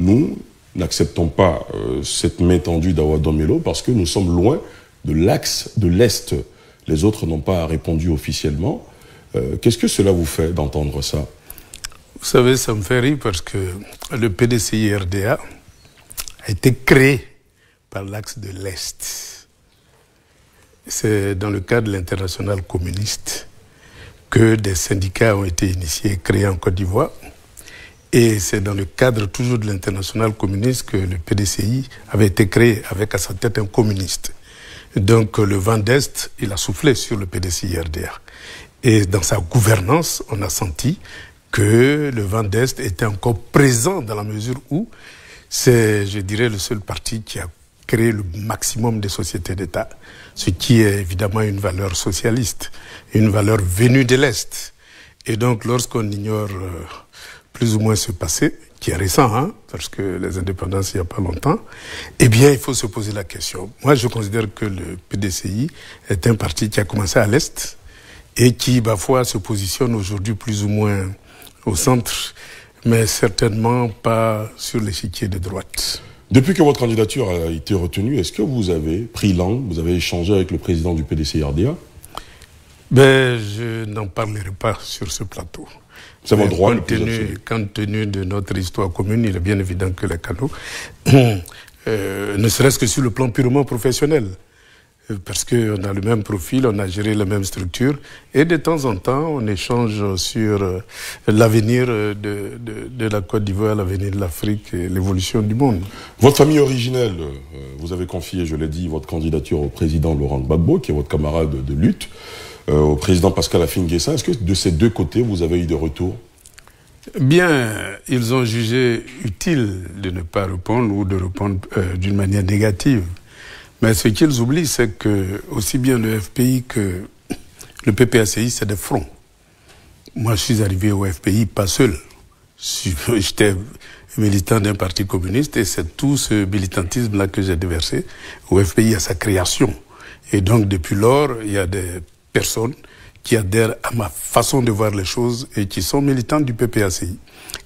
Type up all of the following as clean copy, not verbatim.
nous n'acceptons pas cette main tendue d'Awa Domelo parce que nous sommes loin de l'axe de l'Est. Les autres n'ont pas répondu officiellement. Qu'est-ce que cela vous fait d'entendre ça? Vous savez, ça me fait rire parce que le PDCI-RDA a été créé par l'axe de l'Est. C'est dans le cadre de l'international communiste que des syndicats ont été initiés, créés en Côte d'Ivoire. Et c'est dans le cadre toujours de l'international communiste que le PDCI avait été créé avec à sa tête un communiste. Donc le vent d'Est, il a soufflé sur le PDCI-RDA. Et dans sa gouvernance, on a senti que le vent d'Est était encore présent dans la mesure où c'est, je dirais, le seul parti qui a créé le maximum de sociétés d'État, ce qui est évidemment une valeur socialiste, une valeur venue de l'Est. Et donc lorsqu'on ignore plus ou moins ce passé, qui est récent, hein, parce que les indépendances, il n'y a pas longtemps, eh bien, il faut se poser la question. Moi, je considère que le PDCI est un parti qui a commencé à l'Est et qui, parfois, se positionne aujourd'hui plus ou moins au centre, mais certainement pas sur l'échiquier de droite. Depuis que votre candidature a été retenue, est-ce que vous avez pris langue, vous avez échangé avec le président du PDCI-RDA? Ben, je n'en parlerai pas sur ce plateau. C'est mon droit. Compte tenu de notre histoire commune, il est bien évident que les canaux, ne serait-ce que sur le plan purement professionnel, parce qu'on a le même profil, on a géré la même structure, et de temps en temps, on échange sur l'avenir de la Côte d'Ivoire, l'avenir de l'Afrique et l'évolution du monde. Votre famille originelle, vous avez confié, je l'ai dit, votre candidature au président Laurent Gbagbo, qui est votre camarade de lutte, au président Pascal Affi-N'Guessan. Est-ce que de ces deux côtés, vous avez eu des retours? Bien, ils ont jugé utile de ne pas répondre ou de répondre d'une manière négative. Mais ce qu'ils oublient, c'est que aussi bien le FPI que le PPACI, c'est des fronts. Moi, je suis arrivé au FPI pas seul. J'étais militant d'un parti communiste et c'est tout ce militantisme-là que j'ai déversé au FPI à sa création. Et donc, depuis lors, il y a des personnes qui adhèrent à ma façon de voir les choses et qui sont militantes du PPACI.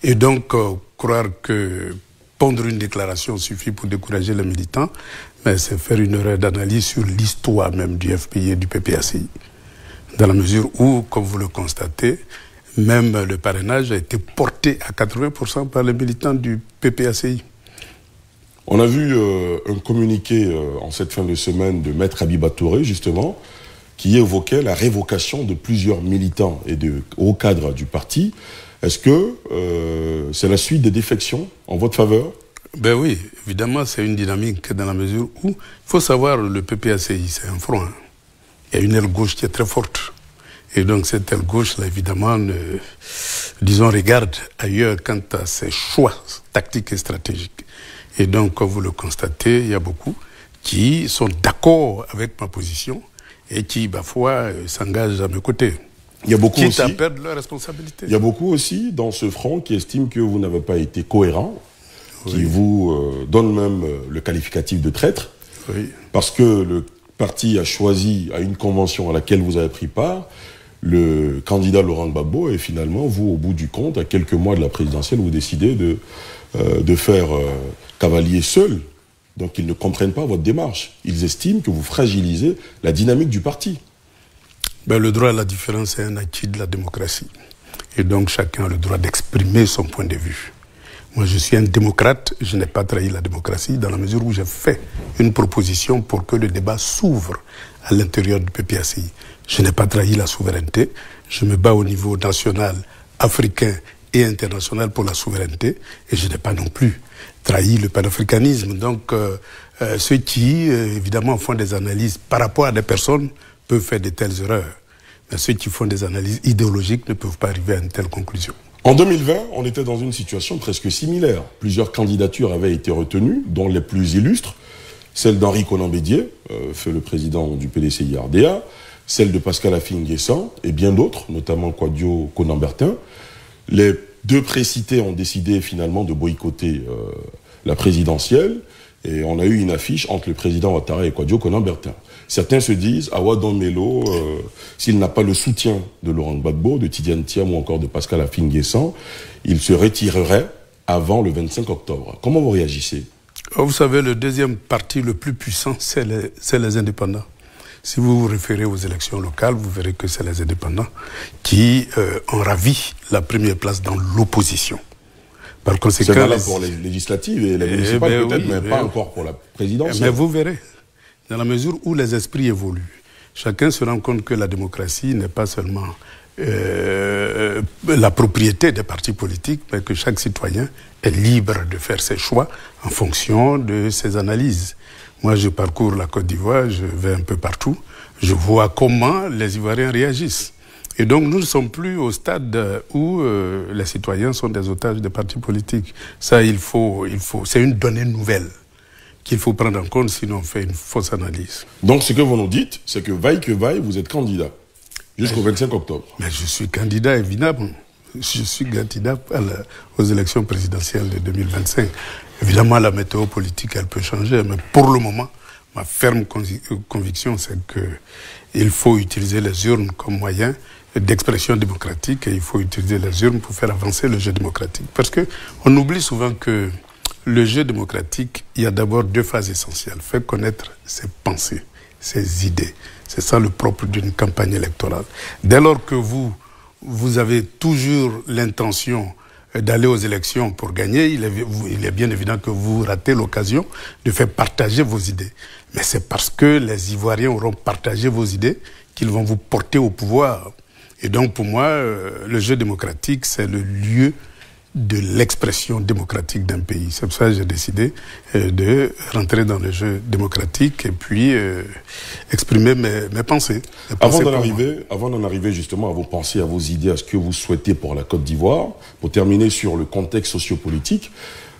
Et donc, croire que pondre une déclaration suffit pour décourager les militants, mais c'est faire une erreur d'analyse sur l'histoire même du FPI et du PPACI. Dans la mesure où, comme vous le constatez, même le parrainage a été porté à 80% par les militants du PPACI. On a vu un communiqué en cette fin de semaine de Maître Habiba Touré, justement, qui évoquait la révocation de plusieurs militants et de hauts cadres du parti. Est-ce que c'est la suite des défections en votre faveur? Ben oui, évidemment, c'est une dynamique dans la mesure où, il faut savoir, le PPACI, c'est un front. Hein. Il y a une aile gauche qui est très forte. Et donc cette aile gauche-là, évidemment, disons, regarde ailleurs quant à ses choix tactiques et stratégiques. Et donc, comme vous le constatez, il y a beaucoup qui sont d'accord avec ma position et qui, parfois, s'engagent à mes côtés. Il y a beaucoup quitte aussi, à perdre leur responsabilité. Il y a beaucoup aussi dans ce front qui estiment que vous n'avez pas été cohérent, oui, qui vous donne même le qualificatif de traître, oui, parce que le parti a choisi à une convention à laquelle vous avez pris part le candidat Laurent Gbagbo, et finalement, vous, au bout du compte, à quelques mois de la présidentielle, vous décidez de faire cavalier seul. Donc ils ne comprennent pas votre démarche. Ils estiment que vous fragilisez la dynamique du parti. Ben, le droit à la différence est un acquis de la démocratie. Et donc chacun a le droit d'exprimer son point de vue. Moi je suis un démocrate, je n'ai pas trahi la démocratie dans la mesure où j'ai fait une proposition pour que le débat s'ouvre à l'intérieur du PPACI. Je n'ai pas trahi la souveraineté, je me bats au niveau national, africain et international pour la souveraineté, et je n'ai pas non plus trahi le panafricanisme. Donc ceux qui, évidemment, font des analyses par rapport à des personnes peuvent faire de telles erreurs. Mais ceux qui font des analyses idéologiques ne peuvent pas arriver à une telle conclusion. En 2020, on était dans une situation presque similaire. Plusieurs candidatures avaient été retenues, dont les plus illustres, celle d'Henri Konan Bédié, fait le président du PDCI-RDA, celle de Pascal Affi-N'Guessan et bien d'autres, notamment Kouadio Konan-Bertin. Les deux précités ont décidé finalement de boycotter la présidentielle, et on a eu une affiche entre le président Ouattara et Kouadio Konan-Bertin. Certains se disent, Awa Domelo, s'il n'a pas le soutien de Laurent Gbagbo, de Tidiane Thiam ou encore de Pascal Affi-N'Guessan, il se retirerait avant le 25 octobre. Comment vous réagissez? Vous savez, le deuxième parti le plus puissant, c'est les indépendants. Si vous vous référez aux élections locales, vous verrez que c'est les indépendants qui ont ravi la première place dans l'opposition. Par conséquent, c'est valable pour les législatives et les municipales peut-être, mais pas encore pour la présidentielle. Mais vous verrez, dans la mesure où les esprits évoluent, chacun se rend compte que la démocratie n'est pas seulement la propriété des partis politiques, mais que chaque citoyen est libre de faire ses choix en fonction de ses analyses. Moi, je parcours la Côte d'Ivoire, je vais un peu partout, je vois comment les Ivoiriens réagissent. Et donc, nous ne sommes plus au stade où les citoyens sont des otages des partis politiques. Ça, c'est une donnée nouvelle qu'il faut prendre en compte, sinon on fait une fausse analyse. Donc, ce que vous nous dites, c'est que vaille, vous êtes candidat jusqu'au 25 octobre. Mais je suis candidat, évidemment. Je suis candidat aux élections présidentielles de 2025. Évidemment, la météo politique, elle peut changer, mais pour le moment, ma ferme conviction, c'est qu'il faut utiliser les urnes comme moyen d'expression démocratique et il faut utiliser les urnes pour faire avancer le jeu démocratique. Parce qu'on oublie souvent que le jeu démocratique, il y a d'abord deux phases essentielles. Faire connaître ses pensées, ses idées. C'est ça le propre d'une campagne électorale. Dès lors que vous avez toujours l'intention d'aller aux élections pour gagner, il est bien évident que vous ratez l'occasion de faire partager vos idées. Mais c'est parce que les Ivoiriens auront partagé vos idées qu'ils vont vous porter au pouvoir. Et donc pour moi, le jeu démocratique, c'est le lieu de l'expression démocratique d'un pays. C'est pour ça que j'ai décidé de rentrer dans le jeu démocratique et puis exprimer mes pensées. Avant d'en arriver justement à vos pensées, à vos idées, à ce que vous souhaitez pour la Côte d'Ivoire, pour terminer sur le contexte sociopolitique,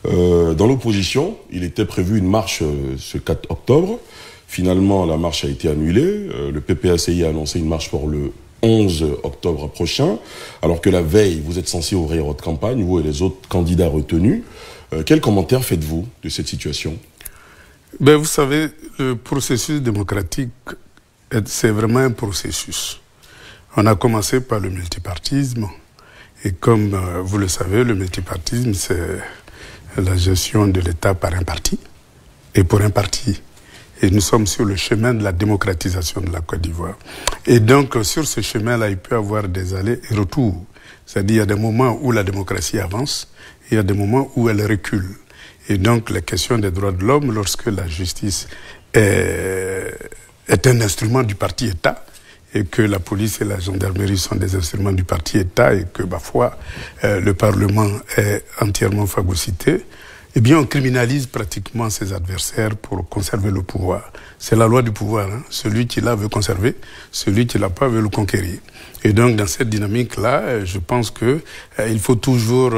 dans l'opposition, il était prévu une marche ce 4 octobre. Finalement, la marche a été annulée. Le PPACI a annoncé une marche pour le 11 octobre prochain, alors que la veille, vous êtes censé ouvrir votre campagne, vous et les autres candidats retenus. Quel commentaire faites-vous de cette situation? Vous savez, le processus démocratique, c'est vraiment un processus. On a commencé par le multipartisme, et comme vous le savez, le multipartisme, c'est la gestion de l'État par un parti, et pour un parti. Et nous sommes sur le chemin de la démocratisation de la Côte d'Ivoire. Et donc, sur ce chemin-là, il peut y avoir des allers et retours. C'est-à-dire, il y a des moments où la démocratie avance, et il y a des moments où elle recule. Et donc, la question des droits de l'homme, lorsque la justice est un instrument du parti-État, et que la police et la gendarmerie sont des instruments du parti-État, et que, parfois, le Parlement est entièrement phagocyté, eh bien, on criminalise pratiquement ses adversaires pour conserver le pouvoir. C'est la loi du pouvoir. Hein. Celui qui l'a veut conserver, celui qui l'a pas veut le conquérir. Et donc, dans cette dynamique-là, je pense que il faut toujours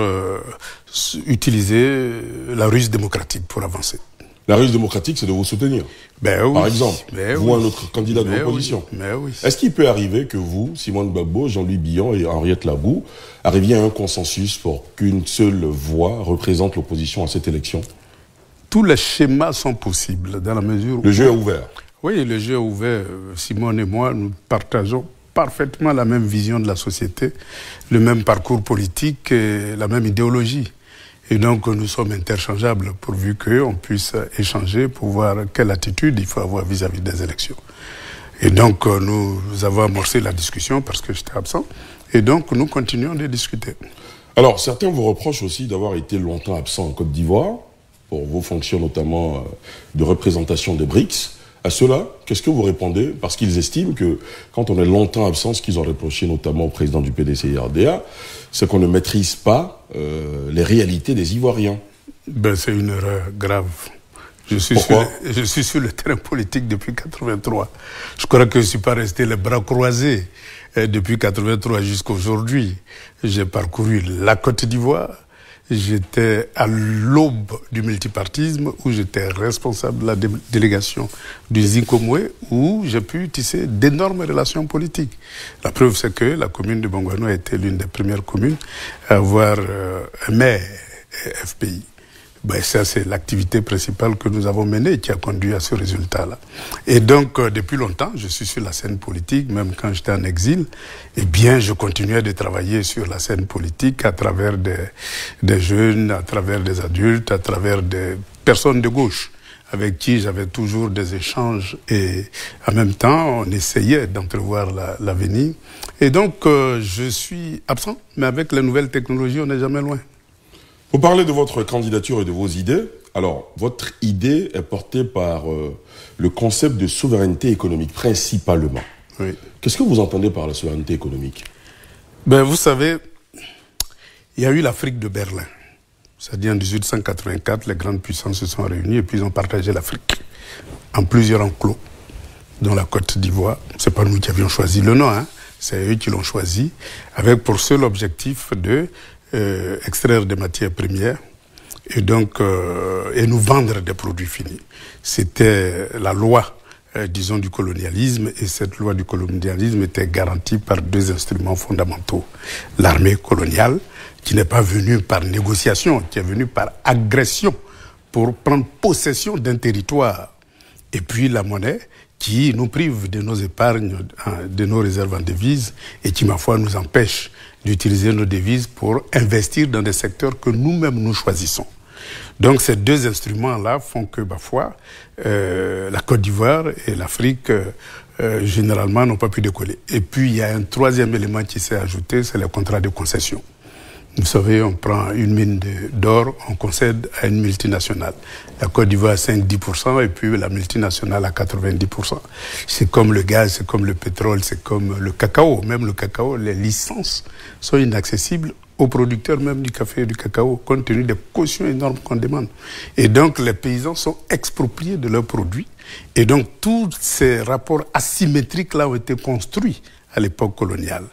utiliser la ruse démocratique pour avancer. La ruse démocratique, c'est de vous soutenir. Oui. Par exemple, vous, un autre candidat de l'opposition. Oui. Est-ce qu'il peut arriver que vous, Simone Gbagbo, Jean-Louis Billon et Henriette Labou, arriviez à un consensus pour qu'une seule voix représente l'opposition à cette élection? Tous les schémas sont possibles dans la mesure où... Le jeu est ouvert. Oui, le jeu est ouvert. Simone et moi, nous partageons parfaitement la même vision de la société, le même parcours politique et la même idéologie. Et donc, nous sommes interchangeables pourvu qu'on puisse échanger pour voir quelle attitude il faut avoir vis-à-vis des élections. Et donc, nous avons amorcé la discussion parce que j'étais absent. Et donc, nous continuons de discuter. Alors, certains vous reprochent aussi d'avoir été longtemps absent en Côte d'Ivoire, pour vos fonctions notamment de représentation des BRICS. À cela, qu'est-ce que vous répondez? Parce qu'ils estiment que quand on est longtemps absent, ce qu'ils ont reproché notamment au président du PDCI-RDA, c'est qu'on ne maîtrise pas les réalités des Ivoiriens. C'est une erreur grave. Je suis sur le terrain politique depuis 83. Je crois que je ne suis pas resté les bras croisés depuis 83 jusqu'à aujourd'hui. J'ai parcouru la Côte d'Ivoire. J'étais à l'aube du multipartisme où j'étais responsable de la délégation du Zinkomwe où j'ai pu tisser d'énormes relations politiques. La preuve, c'est que la commune de Bongouano a été l'une des premières communes à avoir un maire FPI. Ben, ça, c'est l'activité principale que nous avons menée qui a conduit à ce résultat-là. Et donc, depuis longtemps, je suis sur la scène politique, même quand j'étais en exil. Eh bien, je continuais de travailler sur la scène politique à travers des jeunes, à travers des adultes, à travers des personnes de gauche avec qui j'avais toujours des échanges et en même temps, on essayait d'entrevoir l'avenir. Et donc, je suis absent, mais avec les nouvelles technologies, on n'est jamais loin. Vous parlez de votre candidature et de vos idées. Alors, votre idée est portée par le concept de souveraineté économique, principalement. Oui. Qu'est-ce que vous entendez par la souveraineté économique? Ben, vous savez, il y a eu l'Afrique de Berlin. C'est-à-dire en 1884, les grandes puissances se sont réunies et puis ils ont partagé l'Afrique en plusieurs enclos, dont la Côte d'Ivoire. C'est pas nous qui avions choisi le nom, hein. C'est eux qui l'ont choisi, avec pour seul objectif de extraire des matières premières et donc et nous vendre des produits finis. C'était la loi, disons, du colonialisme, et cette loi du colonialisme était garantie par deux instruments fondamentaux. L'armée coloniale, qui n'est pas venue par négociation, qui est venue par agression pour prendre possession d'un territoire. Et puis la monnaie, qui nous prive de nos épargnes, de nos réserves en devises, et qui, ma foi, nous empêche d'utiliser nos devises pour investir dans des secteurs que nous-mêmes nous choisissons. Donc ces deux instruments-là font que, ma foi, la Côte d'Ivoire et l'Afrique, généralement, n'ont pas pu décoller. Et puis il y a un troisième élément qui s'est ajouté, c'est les contrats de concession. Vous savez, on prend une mine d'or, on concède à une multinationale. La Côte d'Ivoire à 5-10% et puis la multinationale à 90%. C'est comme le gaz, c'est comme le pétrole, c'est comme le cacao. Même le cacao, les licences sont inaccessibles aux producteurs même du café et du cacao, compte tenu des cautions énormes qu'on demande. Et donc, les paysans sont expropriés de leurs produits. Et donc, tous ces rapports asymétriques-là ont été construits à l'époque coloniale.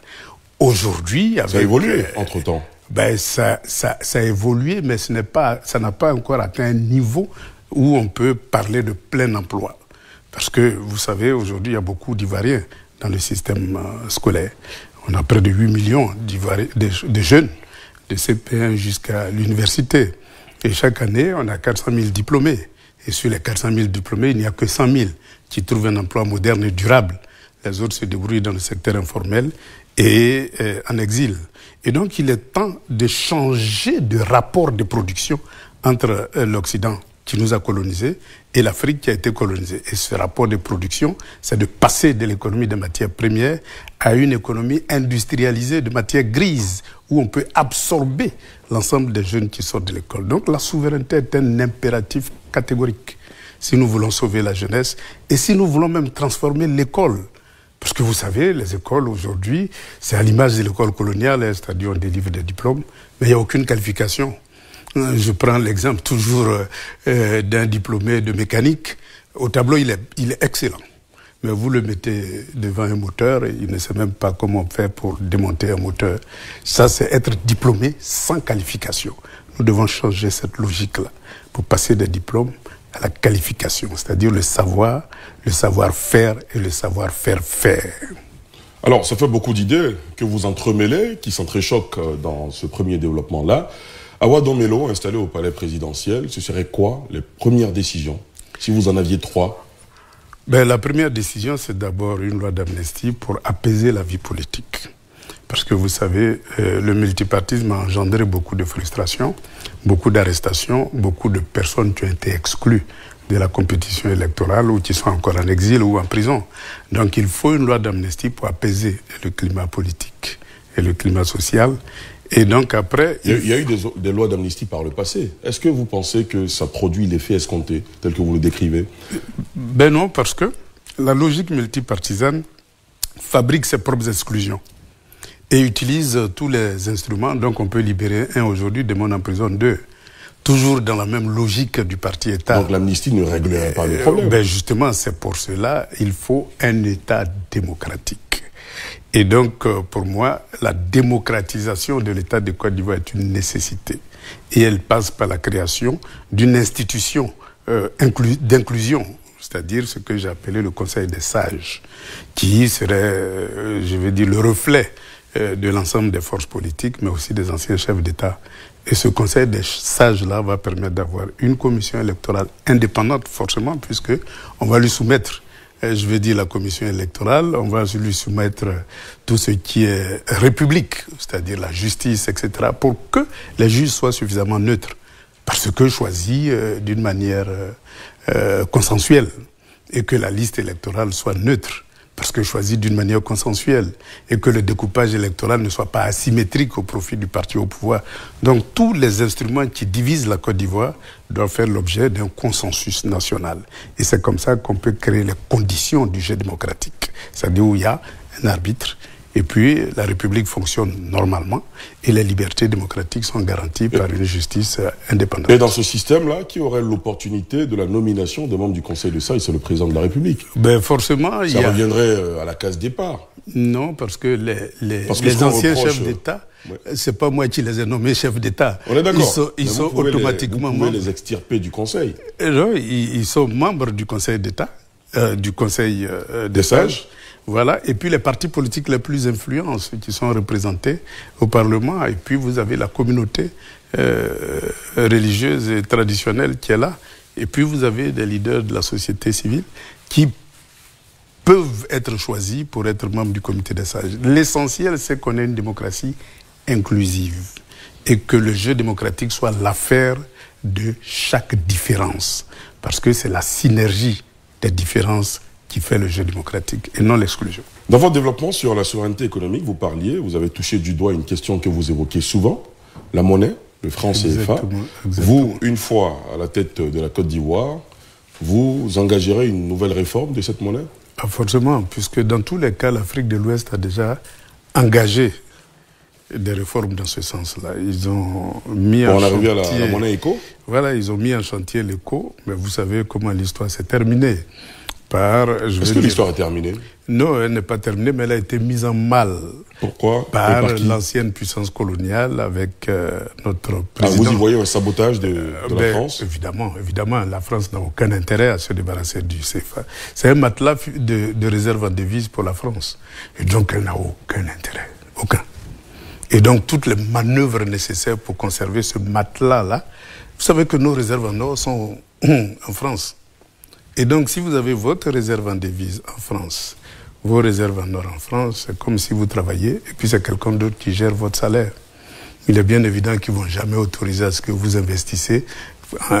Aujourd'hui, avec... Ça a évolué entre-temps. Ben, ça a évolué, mais ça n'a pas encore atteint un niveau où on peut parler de plein emploi. Parce que, vous savez, aujourd'hui, il y a beaucoup d'Ivoiriens dans le système scolaire. On a près de 8 millions de jeunes, de CP1 jusqu'à l'université. Et chaque année, on a 400 000 diplômés. Et sur les 400 000 diplômés, il n'y a que 100 000 qui trouvent un emploi moderne et durable. Les autres se débrouillent dans le secteur informel et en exil. Et donc, il est temps de changer de rapport de production entre l'Occident qui nous a colonisés et l'Afrique qui a été colonisée. Et ce rapport de production, c'est de passer de l'économie des matières premières à une économie industrialisée de matières grises, où on peut absorber l'ensemble des jeunes qui sortent de l'école. Donc la souveraineté est un impératif catégorique si nous voulons sauver la jeunesse et si nous voulons même transformer l'école. Parce que vous savez, les écoles aujourd'hui, c'est à l'image de l'école coloniale, c'est-à-dire on délivre des diplômes, mais il n'y a aucune qualification. Je prends l'exemple toujours d'un diplômé de mécanique. Au tableau, il est excellent. Mais vous le mettez devant un moteur, et il ne sait même pas comment on fait pour démonter un moteur. Ça, c'est être diplômé sans qualification. Nous devons changer cette logique-là pour passer des diplômes à la qualification, c'est-à-dire le savoir-faire et le savoir-faire faire. Alors, ça fait beaucoup d'idées que vous entremêlez, qui s'entrechoquent dans ce premier développement-là. Awa Domelo, installé au palais présidentiel, ce serait quoi les premières décisions, si vous en aviez 3? La première décision, c'est d'abord une loi d'amnistie pour apaiser la vie politique. Parce que vous savez, le multipartisme a engendré beaucoup de frustration, beaucoup d'arrestations, beaucoup de personnes qui ont été exclues de la compétition électorale ou qui sont encore en exil ou en prison. Donc il faut une loi d'amnistie pour apaiser le climat politique et le climat social. Et donc après... Il y a eu des lois d'amnistie par le passé. Est-ce que vous pensez que ça produit l'effet escompté, tel que vous le décrivez? Ben non, parce que la logique multipartisane fabrique ses propres exclusions et utilise tous les instruments. Donc on peut libérer un aujourd'hui, démon en prison 2. Toujours dans la même logique du parti-État. Donc l'amnistie ne réglerait pas le problème. Ben justement, c'est pour cela il faut un État démocratique. Et donc, pour moi, la démocratisation de l'État de Côte d'Ivoire est une nécessité. Et elle passe par la création d'une institution d'inclusion, c'est-à-dire ce que j'ai appelé le Conseil des sages, qui serait, je vais dire, le reflet de l'ensemble des forces politiques, mais aussi des anciens chefs d'État Et ce conseil des sages-là va permettre d'avoir une commission électorale indépendante, forcément, puisque on va lui soumettre, je veux dire la commission électorale, on va lui soumettre tout ce qui est république, c'est-à-dire la justice, etc., pour que les juges soient suffisamment neutres, parce que choisis d'une manière consensuelle, et que la liste électorale soit neutre, parce que choisi d'une manière consensuelle, et que le découpage électoral ne soit pas asymétrique au profit du parti au pouvoir. Donc tous les instruments qui divisent la Côte d'Ivoire doivent faire l'objet d'un consensus national. Et c'est comme ça qu'on peut créer les conditions du jeu démocratique. C'est-à-dire où il y a un arbitre, et puis la République fonctionne normalement, et les libertés démocratiques sont garanties par une justice indépendante. Et dans ce système-là, qui aurait l'opportunité de la nomination des membres du Conseil de sages, c'est le président de la République. Ben forcément, ça reviendrait à la case départ. Non, parce que les anciens chefs d'État, c'est pas moi qui les ai nommés chefs d'État. On est d'accord. Ils sont automatiquement membres. Vous pouvez les extirper du Conseil. Non, ils sont membres du Conseil d'État, du Conseil des sages. Voilà, et puis les partis politiques les plus influents, ceux qui sont représentés au Parlement, et puis vous avez la communauté religieuse et traditionnelle qui est là, et puis vous avez des leaders de la société civile qui peuvent être choisis pour être membres du comité des sages. L'essentiel, c'est qu'on ait une démocratie inclusive et que le jeu démocratique soit l'affaire de chaque différence, parce que c'est la synergie des différences qui fait le jeu démocratique et non l'exclusion. Dans votre développement sur la souveraineté économique, vous avez touché du doigt une question que vous évoquez souvent, la monnaie, le franc CFA. Vous, une fois à la tête de la Côte d'Ivoire, vous engagerez une nouvelle réforme de cette monnaie? Forcément, puisque dans tous les cas, l'Afrique de l'Ouest a déjà engagé des réformes dans ce sens-là. Ils ont mis en chantier... On est arrivé à la monnaie éco? Voilà, ils ont mis en chantier l'éco, mais vous savez comment l'histoire s'est terminée. Est-ce que l'histoire est terminée? Non, elle n'est pas terminée, mais elle a été mise en mal. Pourquoi? Par l'ancienne puissance coloniale avec notre président. Vous y voyez un sabotage de la France? Évidemment, la France n'a aucun intérêt à se débarrasser du CFA. C'est un matelas de réserve en devises pour la France. Et donc, elle n'a aucun intérêt. Aucun. Et donc, toutes les manœuvres nécessaires pour conserver ce matelas-là, vous savez que nos réserves en or sont en France. Et donc, si vous avez votre réserve en devises en France, vos réserves en or en France, c'est comme si vous travaillez et puis c'est quelqu'un d'autre qui gère votre salaire. Il est bien évident qu'ils ne vont jamais autoriser à ce que vous investissez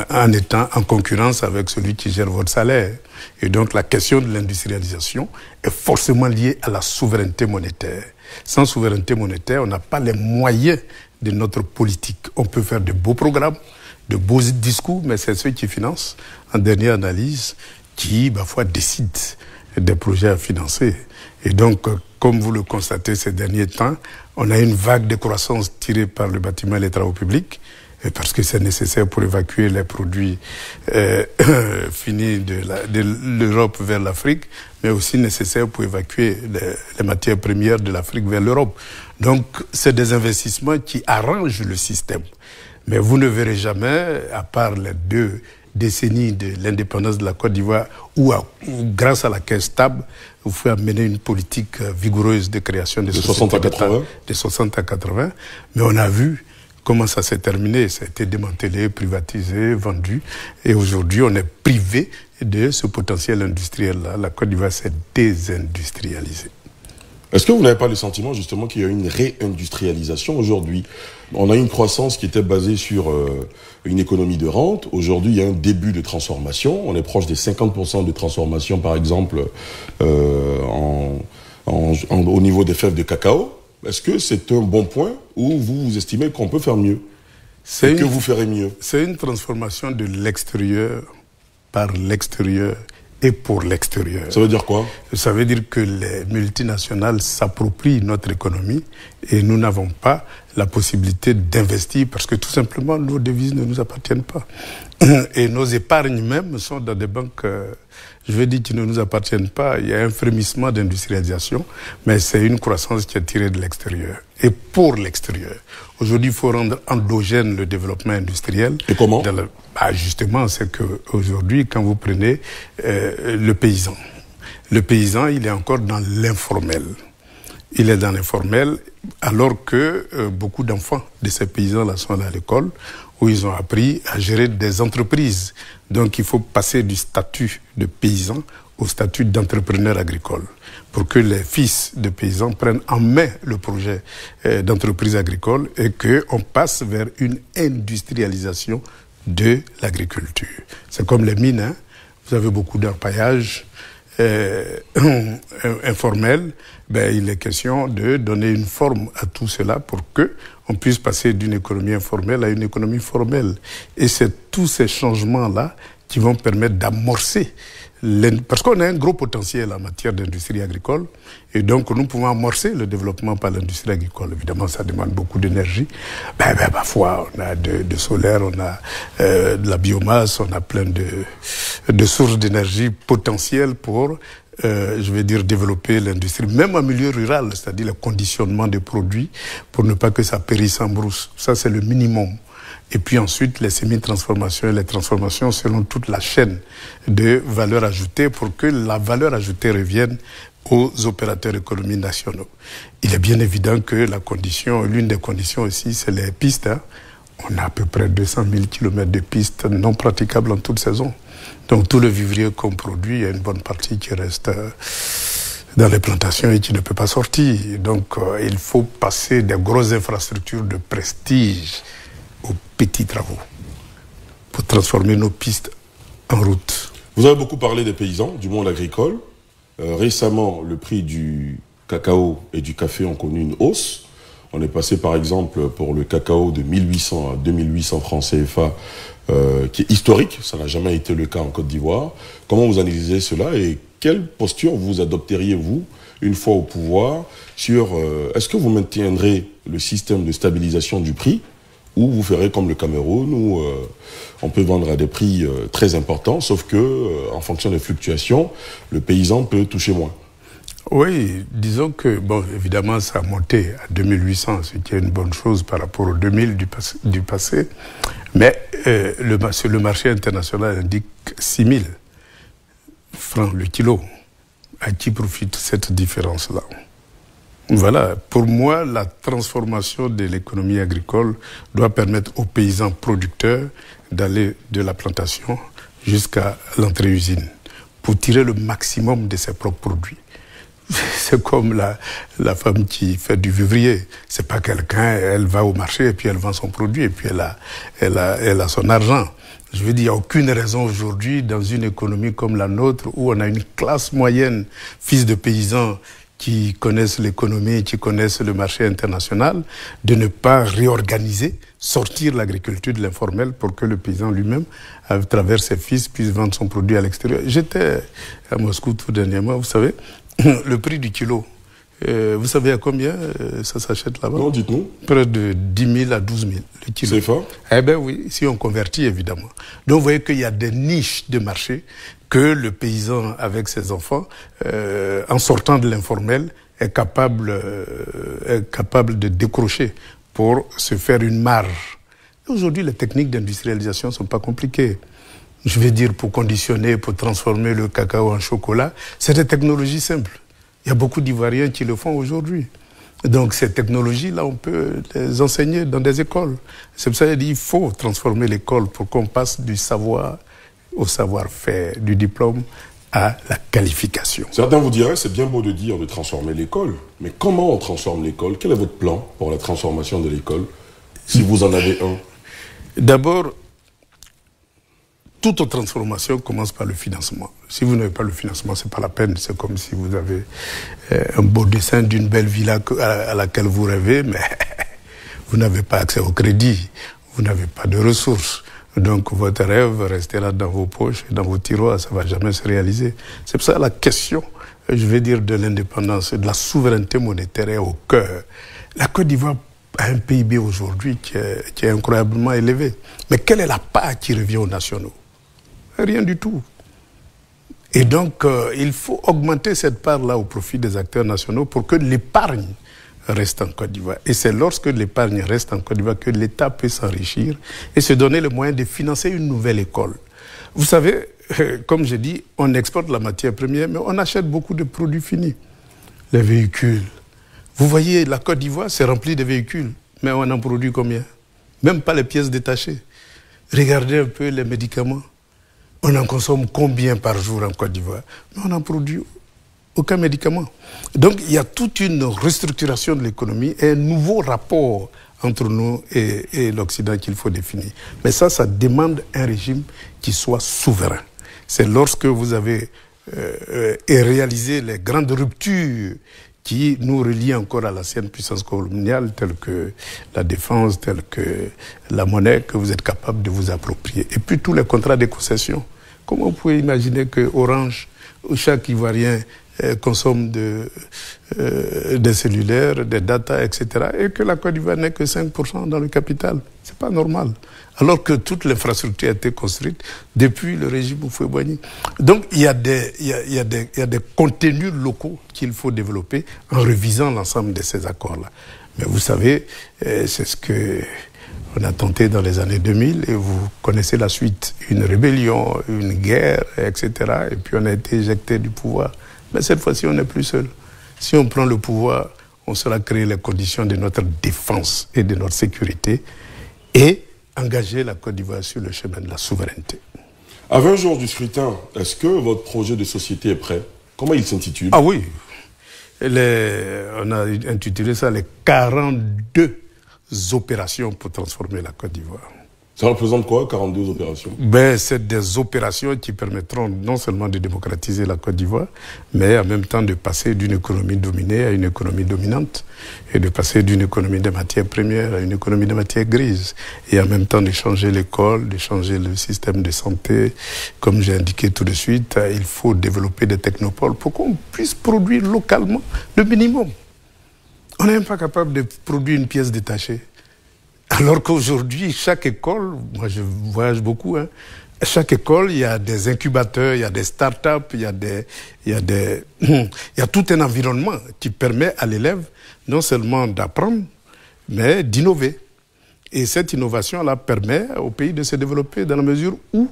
en étant en concurrence avec celui qui gère votre salaire. Et donc, la question de l'industrialisation est forcément liée à la souveraineté monétaire. Sans souveraineté monétaire, on n'a pas les moyens de notre politique. On peut faire de beaux programmes, de beaux discours, mais c'est ceux qui financent, en dernière analyse, qui, parfois, décident des projets à financer. Et donc, comme vous le constatez ces derniers temps, on a une vague de croissance tirée par le bâtiment et les travaux publics, parce que c'est nécessaire pour évacuer les produits finis de l'Europe vers l'Afrique, mais aussi nécessaire pour évacuer les matières premières de l'Afrique vers l'Europe. Donc, c'est des investissements qui arrangent le système. Mais vous ne verrez jamais, à part les 2 décennies de l'indépendance de la Côte d'Ivoire, où grâce à la caisse stable, vous pouvez amener une politique vigoureuse de création de 60 à 80. De 60 à 80. Mais on a vu comment ça s'est terminé. Ça a été démantelé, privatisé, vendu. Et aujourd'hui, on est privé de ce potentiel industriel-là. La Côte d'Ivoire s'est désindustrialisée. Est-ce que vous n'avez pas le sentiment justement qu'il y a une réindustrialisation aujourd'hui? On a une croissance qui était basée sur une économie de rente. Aujourd'hui, il y a un début de transformation. On est proche des 50% de transformation, par exemple, au niveau des fèves de cacao. Est-ce que c'est un bon point ou vous estimez qu'on peut faire mieux? Que vous ferez mieux? C'est une transformation de l'extérieur par l'extérieur et pour l'extérieur. Ça veut dire quoi? Ça veut dire que les multinationales s'approprient notre économie et nous n'avons pas la possibilité d'investir parce que tout simplement nos devises ne nous appartiennent pas. Et nos épargnes même sont dans des banques, je veux dire, qui ne nous appartiennent pas. Il y a un frémissement d'industrialisation, mais c'est une croissance qui est tirée de l'extérieur et pour l'extérieur. Aujourd'hui, il faut rendre endogène le développement industriel. Et comment? Justement, c'est qu'aujourd'hui, quand vous prenez le paysan, il est encore dans l'informel. Il est dans l'informel, alors que beaucoup d'enfants de ces paysans-là sont à l'école, où ils ont appris à gérer des entreprises. Donc il faut passer du statut de paysan au statut d'entrepreneur agricole, pour que les fils de paysans prennent en main le projet d'entreprise agricole et qu'on passe vers une industrialisation de l'agriculture. C'est comme les mines, hein. Vous avez beaucoup d'orpaillage informel. Ben, il est question de donner une forme à tout cela pour que on puisse passer d'une économie informelle à une économie formelle. Et c'est tous ces changements-là qui vont permettre d'amorcer, parce qu'on a un gros potentiel en matière d'industrie agricole, et donc nous pouvons amorcer le développement par l'industrie agricole. Évidemment, ça demande beaucoup d'énergie. Parfois, on a de solaire, on a de la biomasse, on a plein de sources d'énergie potentielles pour, je vais dire, développer l'industrie, même en milieu rural, c'est-à-dire le conditionnement des produits pour ne pas que ça périsse en brousse. Ça, c'est le minimum. Et puis ensuite, les semi-transformations et les transformations selon toute la chaîne de valeur ajoutée pour que la valeur ajoutée revienne aux opérateurs économiques nationaux. Il est bien évident que l'une des conditions aussi, c'est les pistes. Hein. On a à peu près 200 000 km de pistes non praticables en toute saison. Donc tout le vivrier qu'on produit, il y a une bonne partie qui reste dans les plantations et qui ne peut pas sortir. Donc il faut passer des grosses infrastructures de prestige aux petits travaux pour transformer nos pistes en route. Vous avez beaucoup parlé des paysans, du monde agricole. Récemment, le prix du cacao et du café ont connu une hausse. On est passé par exemple pour le cacao de 1800 à 2800 francs CFA, qui est historique. Ça n'a jamais été le cas en Côte d'Ivoire. Comment vous analysez cela et quelle posture vous adopteriez-vous une fois au pouvoir sur est-ce que vous maintiendrez le système de stabilisation du prix ou vous ferez comme le Cameroun où on peut vendre à des prix très importants, sauf que en fonction des fluctuations, le paysan peut toucher moins? Oui, disons que, bon, évidemment, ça a monté à 2800, ce qui est une bonne chose par rapport aux 2000 du passé. Mais le marché international indique 6000 francs le kilo. À qui profite cette différence-là? Voilà, pour moi, la transformation de l'économie agricole doit permettre aux paysans producteurs d'aller de la plantation jusqu'à l'entrée-usine pour tirer le maximum de ses propres produits. C'est comme la femme qui fait du vivrier. C'est pas quelqu'un, elle va au marché et puis elle vend son produit et puis elle a son argent. Je veux dire, il n'y a aucune raison aujourd'hui dans une économie comme la nôtre où on a une classe moyenne, fils de paysans, qui connaissent l'économie, qui connaissent le marché international, de ne pas réorganiser, sortir l'agriculture de l'informel pour que le paysan lui-même, à travers ses fils, puisse vendre son produit à l'extérieur. J'étais à Moscou tout dernièrement, vous savez, le prix du kilo. Vous savez à combien ça s'achète là-bas? Non, dites-nous. Près de 10 000 à 12 000 le kilo. C'est fort? Eh bien oui, si on convertit évidemment. Donc vous voyez qu'il y a des niches de marché que le paysan avec ses enfants, en sortant de l'informel, est capable de décrocher pour se faire une marge. Aujourd'hui, les techniques d'industrialisation ne sont pas compliquées. Je vais dire pour conditionner, pour transformer le cacao en chocolat, c'est des technologies simples. Il y a beaucoup d'Ivoiriens qui le font aujourd'hui. Donc ces technologies-là, on peut les enseigner dans des écoles. C'est pour ça qu'il faut transformer l'école pour qu'on passe du savoir au savoir-faire, du diplôme à la qualification. Certains vous diraient, c'est bien beau de dire de transformer l'école, mais comment on transforme l'école? Quel est votre plan pour la transformation de l'école, si vous en avez un? D'abord, toute transformation commence par le financement. Si vous n'avez pas le financement, c'est pas la peine. C'est comme si vous avez un beau dessin d'une belle villa à laquelle vous rêvez, mais vous n'avez pas accès au crédit, vous n'avez pas de ressources. Donc votre rêve restera dans vos poches, dans vos tiroirs, ça ne va jamais se réaliser. C'est pour ça que la question, je vais dire, de l'indépendance, de la souveraineté monétaire est au cœur. La Côte d'Ivoire a un PIB aujourd'hui qui est incroyablement élevé. Mais quelle est la part qui revient aux nationaux? Rien du tout. Et donc, il faut augmenter cette part-là au profit des acteurs nationaux pour que l'épargne reste en Côte d'Ivoire. Et c'est lorsque l'épargne reste en Côte d'Ivoire que l'État peut s'enrichir et se donner le moyen de financer une nouvelle école. Vous savez, comme je dis, on exporte la matière première, mais on achète beaucoup de produits finis. Les véhicules, Vous voyez, la Côte d'Ivoire, c'est rempli de véhicules, mais on en produit combien? Même pas les pièces détachées. Regardez un peu les médicaments. On en consomme combien par jour en Côte d'Ivoire? Mais on n'en produit aucun médicament. Donc il y a toute une restructuration de l'économie et un nouveau rapport entre nous et l'Occident qu'il faut définir. Mais ça demande un régime qui soit souverain. C'est lorsque vous avez réalisé les grandes ruptures qui nous relient encore à l'ancienne puissance coloniale, telle que la défense, telle que la monnaie, que vous êtes capable de vous approprier. Et puis tous les contrats de concession. Comment vous pouvez imaginer que Orange, ou chaque Ivoirien, consomme des cellulaires, des data, etc., et que la Côte d'Ivoire n'est que 5% dans le capital? C'est pas normal. Alors que toute l'infrastructure a été construite depuis le régime Houphouët-Boigny. Donc il y a des contenus locaux qu'il faut développer en revisant l'ensemble de ces accords-là. Mais vous savez, c'est ce que on a tenté dans les années 2000 et vous connaissez la suite. Une rébellion, une guerre, etc. Et puis on a été éjecté du pouvoir. Mais cette fois-ci, on n'est plus seul. Si on prend le pouvoir, on saura créer les conditions de notre défense et de notre sécurité et engager la Côte d'Ivoire sur le chemin de la souveraineté. À 20 jours du scrutin, est-ce que votre projet de société est prêt? Comment il s'intitule? Ah oui, on a intitulé ça les 42 opérations pour transformer la Côte d'Ivoire. Ça représente quoi, 42 opérations? C'est des opérations qui permettront non seulement de démocratiser la Côte d'Ivoire, mais en même temps de passer d'une économie dominée à une économie dominante, et de passer d'une économie de matières premières à une économie de matières grises, et en même temps de changer l'école, de changer le système de santé. Comme j'ai indiqué tout de suite, il faut développer des technopoles pour qu'on puisse produire localement le minimum. On n'est même pas capable de produire une pièce détachée. Alors qu'aujourd'hui, chaque école, moi je voyage beaucoup, hein, chaque école, il y a des incubateurs, il y a des start-up, il y a tout un environnement qui permet à l'élève non seulement d'apprendre, mais d'innover. Et cette innovation-là permet au pays de se développer dans la mesure où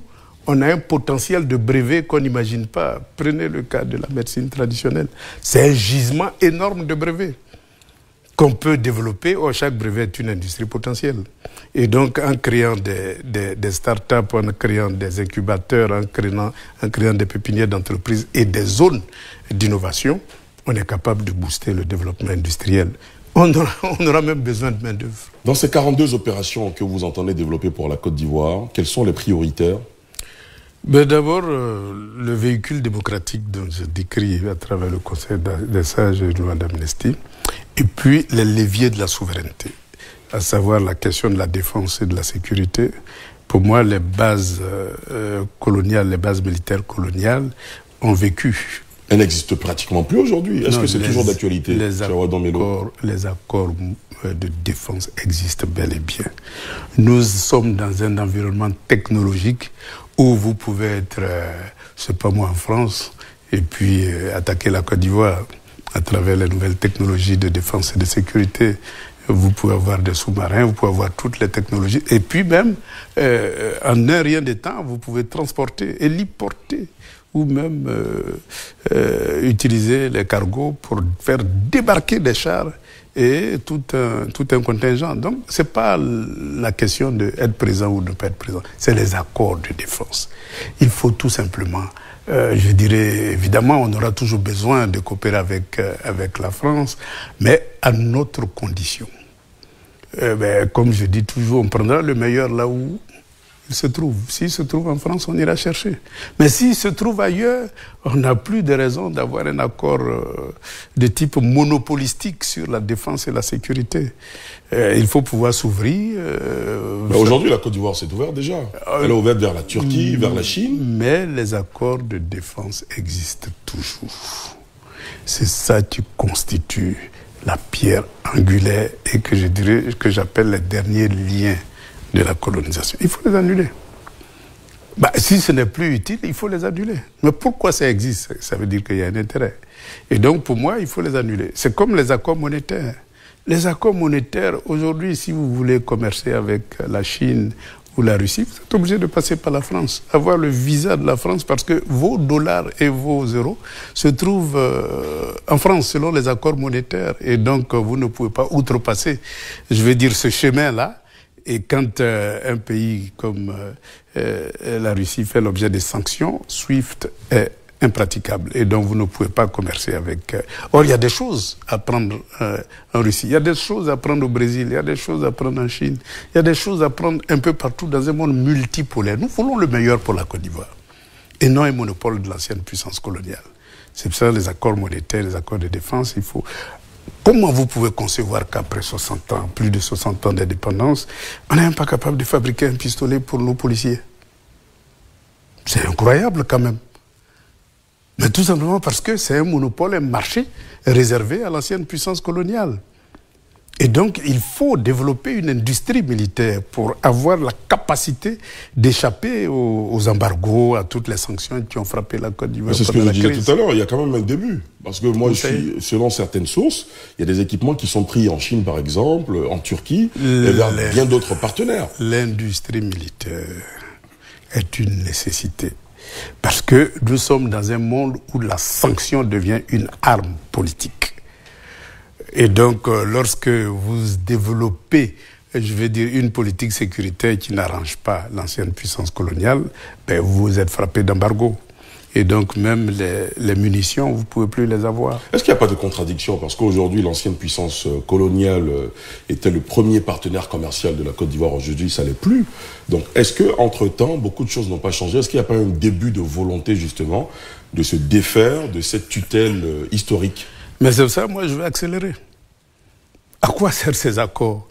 on a un potentiel de brevets qu'on n'imagine pas. Prenez le cas de la médecine traditionnelle. C'est un gisement énorme de brevets qu'on peut développer. Chaque brevet est une industrie potentielle. Et donc, en créant des start-up, en créant des incubateurs, en créant des pépinières d'entreprises et des zones d'innovation, on est capable de booster le développement industriel. On aura même besoin de main-d'œuvre. Dans ces 42 opérations que vous entendez développer pour la Côte d'Ivoire, quelles sont les prioritaires? D'abord, le véhicule démocratique dont je décris à travers le Conseil des sages et loi d'amnistie, et puis les leviers de la souveraineté, à savoir la question de la défense et de la sécurité. Pour moi, les bases coloniales, les bases militaires coloniales ont vécu. Elles n'existent pratiquement plus aujourd'hui. Est-ce que c'est toujours d'actualité? Les accords de défense existent bel et bien. Nous sommes dans un environnement technologique où vous pouvez être, je sais pas moi, en France, et puis attaquer la Côte d'Ivoire à travers les nouvelles technologies de défense et de sécurité. Vous pouvez avoir des sous-marins, vous pouvez avoir toutes les technologies. Et puis même, en un rien de temps, vous pouvez transporter, héliporter, ou même utiliser les cargos pour faire débarquer des chars et tout un contingent. Donc, c'est pas la question d'être présent ou de ne pas être présent, c'est les accords de défense. Il faut tout simplement, je dirais, évidemment, on aura toujours besoin de coopérer avec la France, mais à notre condition. Comme je dis toujours, on prendra le meilleur là où il se trouve. S'il se trouve en France, on ira chercher. Mais s'il se trouve ailleurs, on n'a plus de raison d'avoir un accord de type monopolistique sur la défense et la sécurité. Il faut pouvoir s'ouvrir. Aujourd'hui, la Côte d'Ivoire s'est ouverte déjà. Elle est ouverte vers la Turquie, vers la Chine. Mais les accords de défense existent toujours. C'est ça qui constitue la pierre angulaire et que je dirais, que j'appelle les derniers liens de la colonisation. Il faut les annuler. Si ce n'est plus utile, il faut les annuler. Mais pourquoi ça existe? Ça veut dire qu'il y a un intérêt. Et donc, pour moi, il faut les annuler. C'est comme les accords monétaires. Les accords monétaires, aujourd'hui, si vous voulez commercer avec la Chine ou la Russie, vous êtes obligé de passer par la France, avoir le visa de la France parce que vos dollars et vos euros se trouvent en France selon les accords monétaires et donc vous ne pouvez pas outrepasser, je veux dire, ce chemin-là. Et quand un pays comme la Russie fait l'objet des sanctions, SWIFT est impraticable et donc vous ne pouvez pas commercer avec. Or, il y a des choses à prendre en Russie, il y a des choses à prendre au Brésil, il y a des choses à prendre en Chine, il y a des choses à prendre un peu partout dans un monde multipolaire. Nous voulons le meilleur pour la Côte d'Ivoire et non un monopole de l'ancienne puissance coloniale. C'est pour ça les accords monétaires, les accords de défense, il faut. Comment vous pouvez concevoir qu'après 60 ans, plus de 60 ans d'indépendance, on n'est même pas capable de fabriquer un pistolet pour nos policiers? C'est incroyable quand même. Mais tout simplement parce que c'est un monopole, un marché réservé à l'ancienne puissance coloniale. Et donc, il faut développer une industrie militaire pour avoir la capacité d'échapper aux embargos, à toutes les sanctions qui ont frappé la Côte d'Ivoire. C'est ce que je disais tout à l'heure, il y a quand même un début. Parce que moi, selon certaines sources, il y a des équipements qui sont pris en Chine, par exemple, en Turquie, et vers bien d'autres partenaires. L'industrie militaire est une nécessité. Parce que nous sommes dans un monde où la sanction devient une arme politique. Et donc, lorsque vous développez, je vais dire, une politique sécuritaire qui n'arrange pas l'ancienne puissance coloniale, ben vous êtes frappé d'embargo. Et donc, même les munitions, vous ne pouvez plus les avoir. Est-ce qu'il n'y a pas de contradiction? Parce qu'aujourd'hui, l'ancienne puissance coloniale était le premier partenaire commercial de la Côte d'Ivoire. Aujourd'hui, ça ne l'est plus. Donc, est-ce qu'entre-temps, beaucoup de choses n'ont pas changé? Est-ce qu'il n'y a pas un début de volonté, justement, de se défaire de cette tutelle historique? Mais c'est ça, moi, je vais accélérer. À quoi servent ces accords?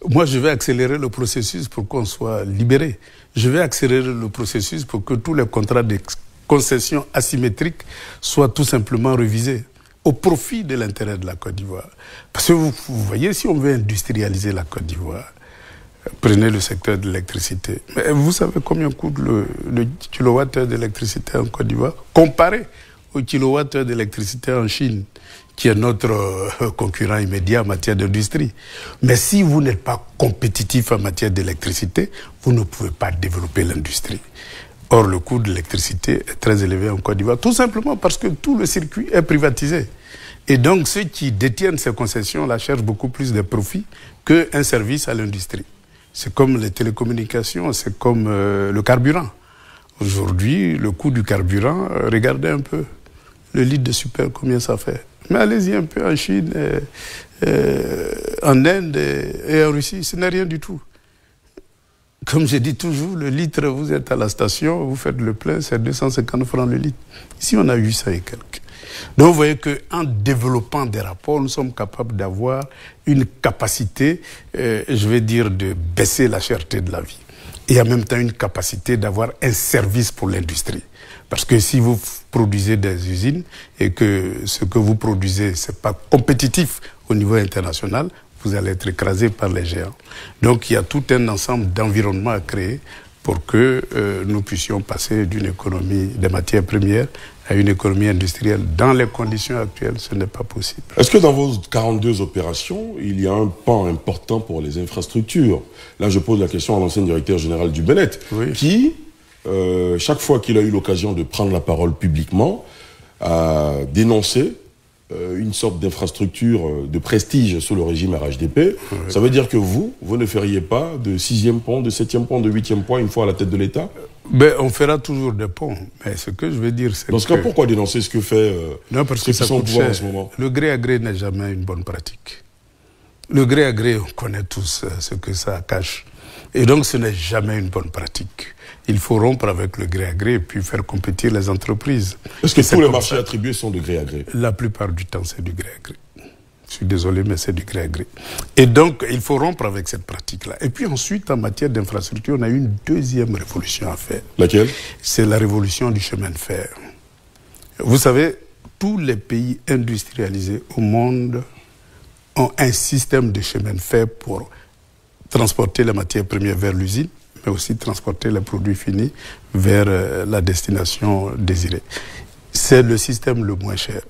Moi, je vais accélérer le processus pour qu'on soit libéré. Je vais accélérer le processus pour que tous les contrats de concessions asymétriques soient tout simplement révisés au profit de l'intérêt de la Côte d'Ivoire. Parce que vous voyez, si on veut industrialiser la Côte d'Ivoire, prenez le secteur de l'électricité. Mais vous savez combien coûte le kilowattheure d'électricité en Côte d'Ivoire comparé au kilowattheure d'électricité en Chine, qui est notre concurrent immédiat en matière d'industrie. Mais si vous n'êtes pas compétitif en matière d'électricité, vous ne pouvez pas développer l'industrie. Or, le coût de l'électricité est très élevé en Côte d'Ivoire, tout simplement parce que tout le circuit est privatisé. Et donc, ceux qui détiennent ces concessions-là cherchent beaucoup plus de profits qu'un service à l'industrie. C'est comme les télécommunications, c'est comme le carburant. Aujourd'hui, le coût du carburant, regardez un peu le litre de super, combien ça fait. Mais allez-y un peu en Chine, en Inde et en Russie, ce n'est rien du tout. Comme je dis toujours, le litre, vous êtes à la station, vous faites le plein, c'est 250 francs le litre. Ici, on a 800 et quelques. Donc, vous voyez qu'en développant des rapports, nous sommes capables d'avoir une capacité, je vais dire, de baisser la cherté de la vie. Et en même temps, une capacité d'avoir un service pour l'industrie. Parce que si vous produisez des usines et que ce que vous produisez, ce n'est pas compétitif au niveau international, vous allez être écrasé par les géants. Donc il y a tout un ensemble d'environnements à créer pour que nous puissions passer d'une économie des matières premières à une économie industrielle. Dans les conditions actuelles, ce n'est pas possible. Est-ce que dans vos 42 opérations, il y a un pan important pour les infrastructures? Là, je pose la question à l'ancien directeur général du Benet, oui, qui, chaque fois qu'il a eu l'occasion de prendre la parole publiquement, a dénoncé une sorte d'infrastructure de prestige sous le régime RHDP. Oui. Ça veut dire que vous ne feriez pas de 6e pont, de 7e pont, de 8e pont une fois à la tête de l'État? Ben, on fera toujours des ponts. Mais ce que je veux dire, c'est que... Dans ce cas, pourquoi dénoncer ce que fait non, parce que ça coûte cher. En ce moment? Le gré à gré n'est jamais une bonne pratique. Le gré à gré, on connaît tous ce que ça cache. Et donc, ce n'est jamais une bonne pratique. Il faut rompre avec le gré à gré et puis faire compétir les entreprises. Est-ce que tous les marchés attribués sont de gré à gré? La plupart du temps, c'est du gré à gré. Je suis désolé, mais c'est du gré à gré. Et donc, il faut rompre avec cette pratique-là. Et puis ensuite, en matière d'infrastructure, on a une deuxième révolution à faire. Laquelle? C'est la révolution du chemin de fer. Vous savez, tous les pays industrialisés au monde ont un système de chemin de fer pour transporter la matière première vers l'usine, mais aussi transporter les produits finis vers la destination désirée. C'est le système le moins cher.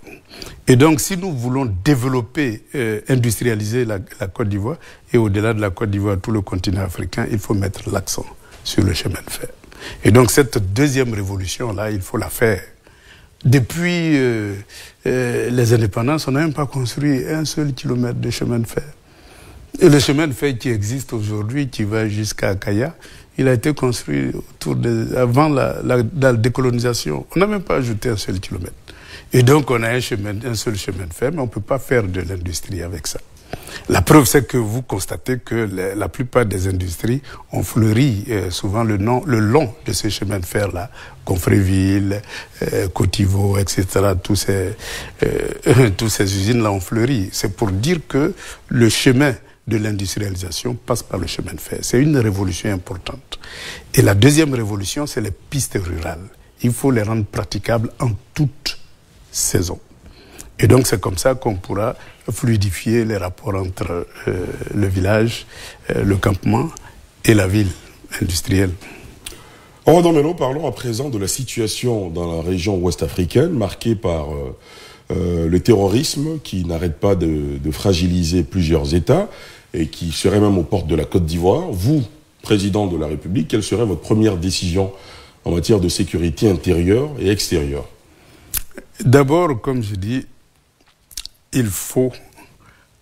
Et donc, si nous voulons développer, industrialiser la Côte d'Ivoire, et au-delà de la Côte d'Ivoire, tout le continent africain, il faut mettre l'accent sur le chemin de fer. Et donc cette deuxième révolution-là, il faut la faire. Depuis les indépendances, on n'a même pas construit un seul kilomètre de chemin de fer. Et le chemin de fer qui existe aujourd'hui, qui va jusqu'à Kaya, il a été construit avant la décolonisation. On n'a même pas ajouté un seul kilomètre. Et donc on a un seul chemin de fer, mais on ne peut pas faire de l'industrie avec ça. La preuve, c'est que vous constatez que la plupart des industries ont fleuri souvent le long de ces chemins de fer-là, Confréville, Cotiveau, etc. Tous ces usines-là ont fleuri. C'est pour dire que le chemin de l'industrialisation passe par le chemin de fer. C'est une révolution importante. Et la deuxième révolution, c'est les pistes rurales. Il faut les rendre praticables en toute saison. Et donc c'est comme ça qu'on pourra fluidifier les rapports entre le village, le campement et la ville industrielle. Rodan Melo, parlons à présent de la situation dans la région ouest africaine, marquée par le terrorisme qui n'arrête pas de fragiliser plusieurs États et qui serait même aux portes de la Côte d'Ivoire. Vous, président de la République, quelle serait votre première décision en matière de sécurité intérieure et extérieure? D'abord, comme je dis, il faut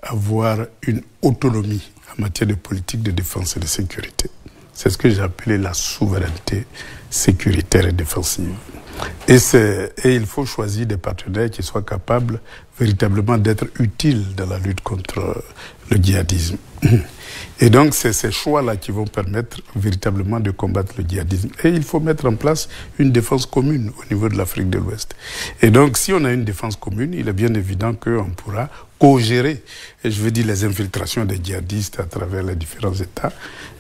avoir une autonomie en matière de politique de défense et de sécurité. C'est ce que j'ai appelé la souveraineté sécuritaire et défensive. Et il faut choisir des partenaires qui soient capables véritablement d'être utiles dans la lutte contre le djihadisme. Et donc, c'est ces choix-là qui vont permettre véritablement de combattre le djihadisme. Et il faut mettre en place une défense commune au niveau de l'Afrique de l'Ouest. Et donc, si on a une défense commune, il est bien évident qu'on pourra co-gérer, et je veux dire, les infiltrations des djihadistes à travers les différents États.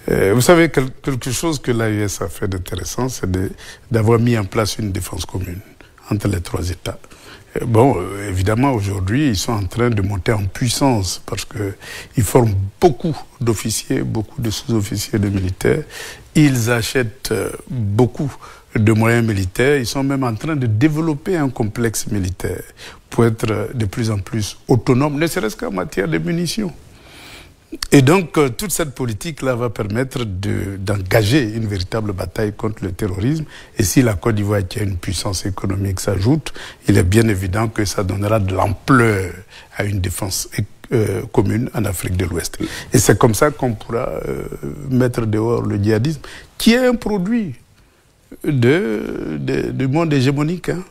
Vous savez, quelque chose que l'AES a fait d'intéressant, c'est d'avoir mis en place une défense commune entre les trois États. Bon, évidemment, aujourd'hui, ils sont en train de monter en puissance parce qu'ils forment beaucoup d'officiers, beaucoup de sous-officiers de militaires. Ils achètent beaucoup de moyens militaires. Ils sont même en train de développer un complexe militaire pour être de plus en plus autonomes, ne serait-ce qu'en matière de munitions. Et donc, toute cette politique-là va permettre d'engager une véritable bataille contre le terrorisme. Et si la Côte d'Ivoire, qui a une puissance économique, s'ajoute, il est bien évident que ça donnera de l'ampleur à une défense commune en Afrique de l'Ouest. Et c'est comme ça qu'on pourra mettre dehors le djihadisme, qui est un produit du monde hégémonique, hein.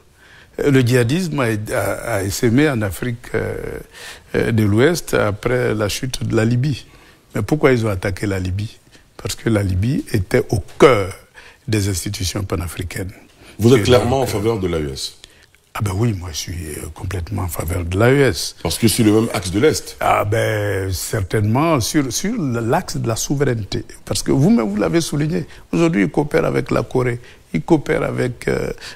Le djihadisme a essaimé en Afrique de l'Ouest après la chute de la Libye. Mais pourquoi ils ont attaqué la Libye? Parce que la Libye était au cœur des institutions panafricaines. Vous êtes clairement en faveur de l'AES? Ah ben oui, moi je suis complètement en faveur de l'AES. Parce que sur le même axe de l'Est? Ah ben certainement sur l'axe de la souveraineté. Parce que vous-même vous l'avez souligné, aujourd'hui ils coopèrent avec la Corée, ils coopèrent avec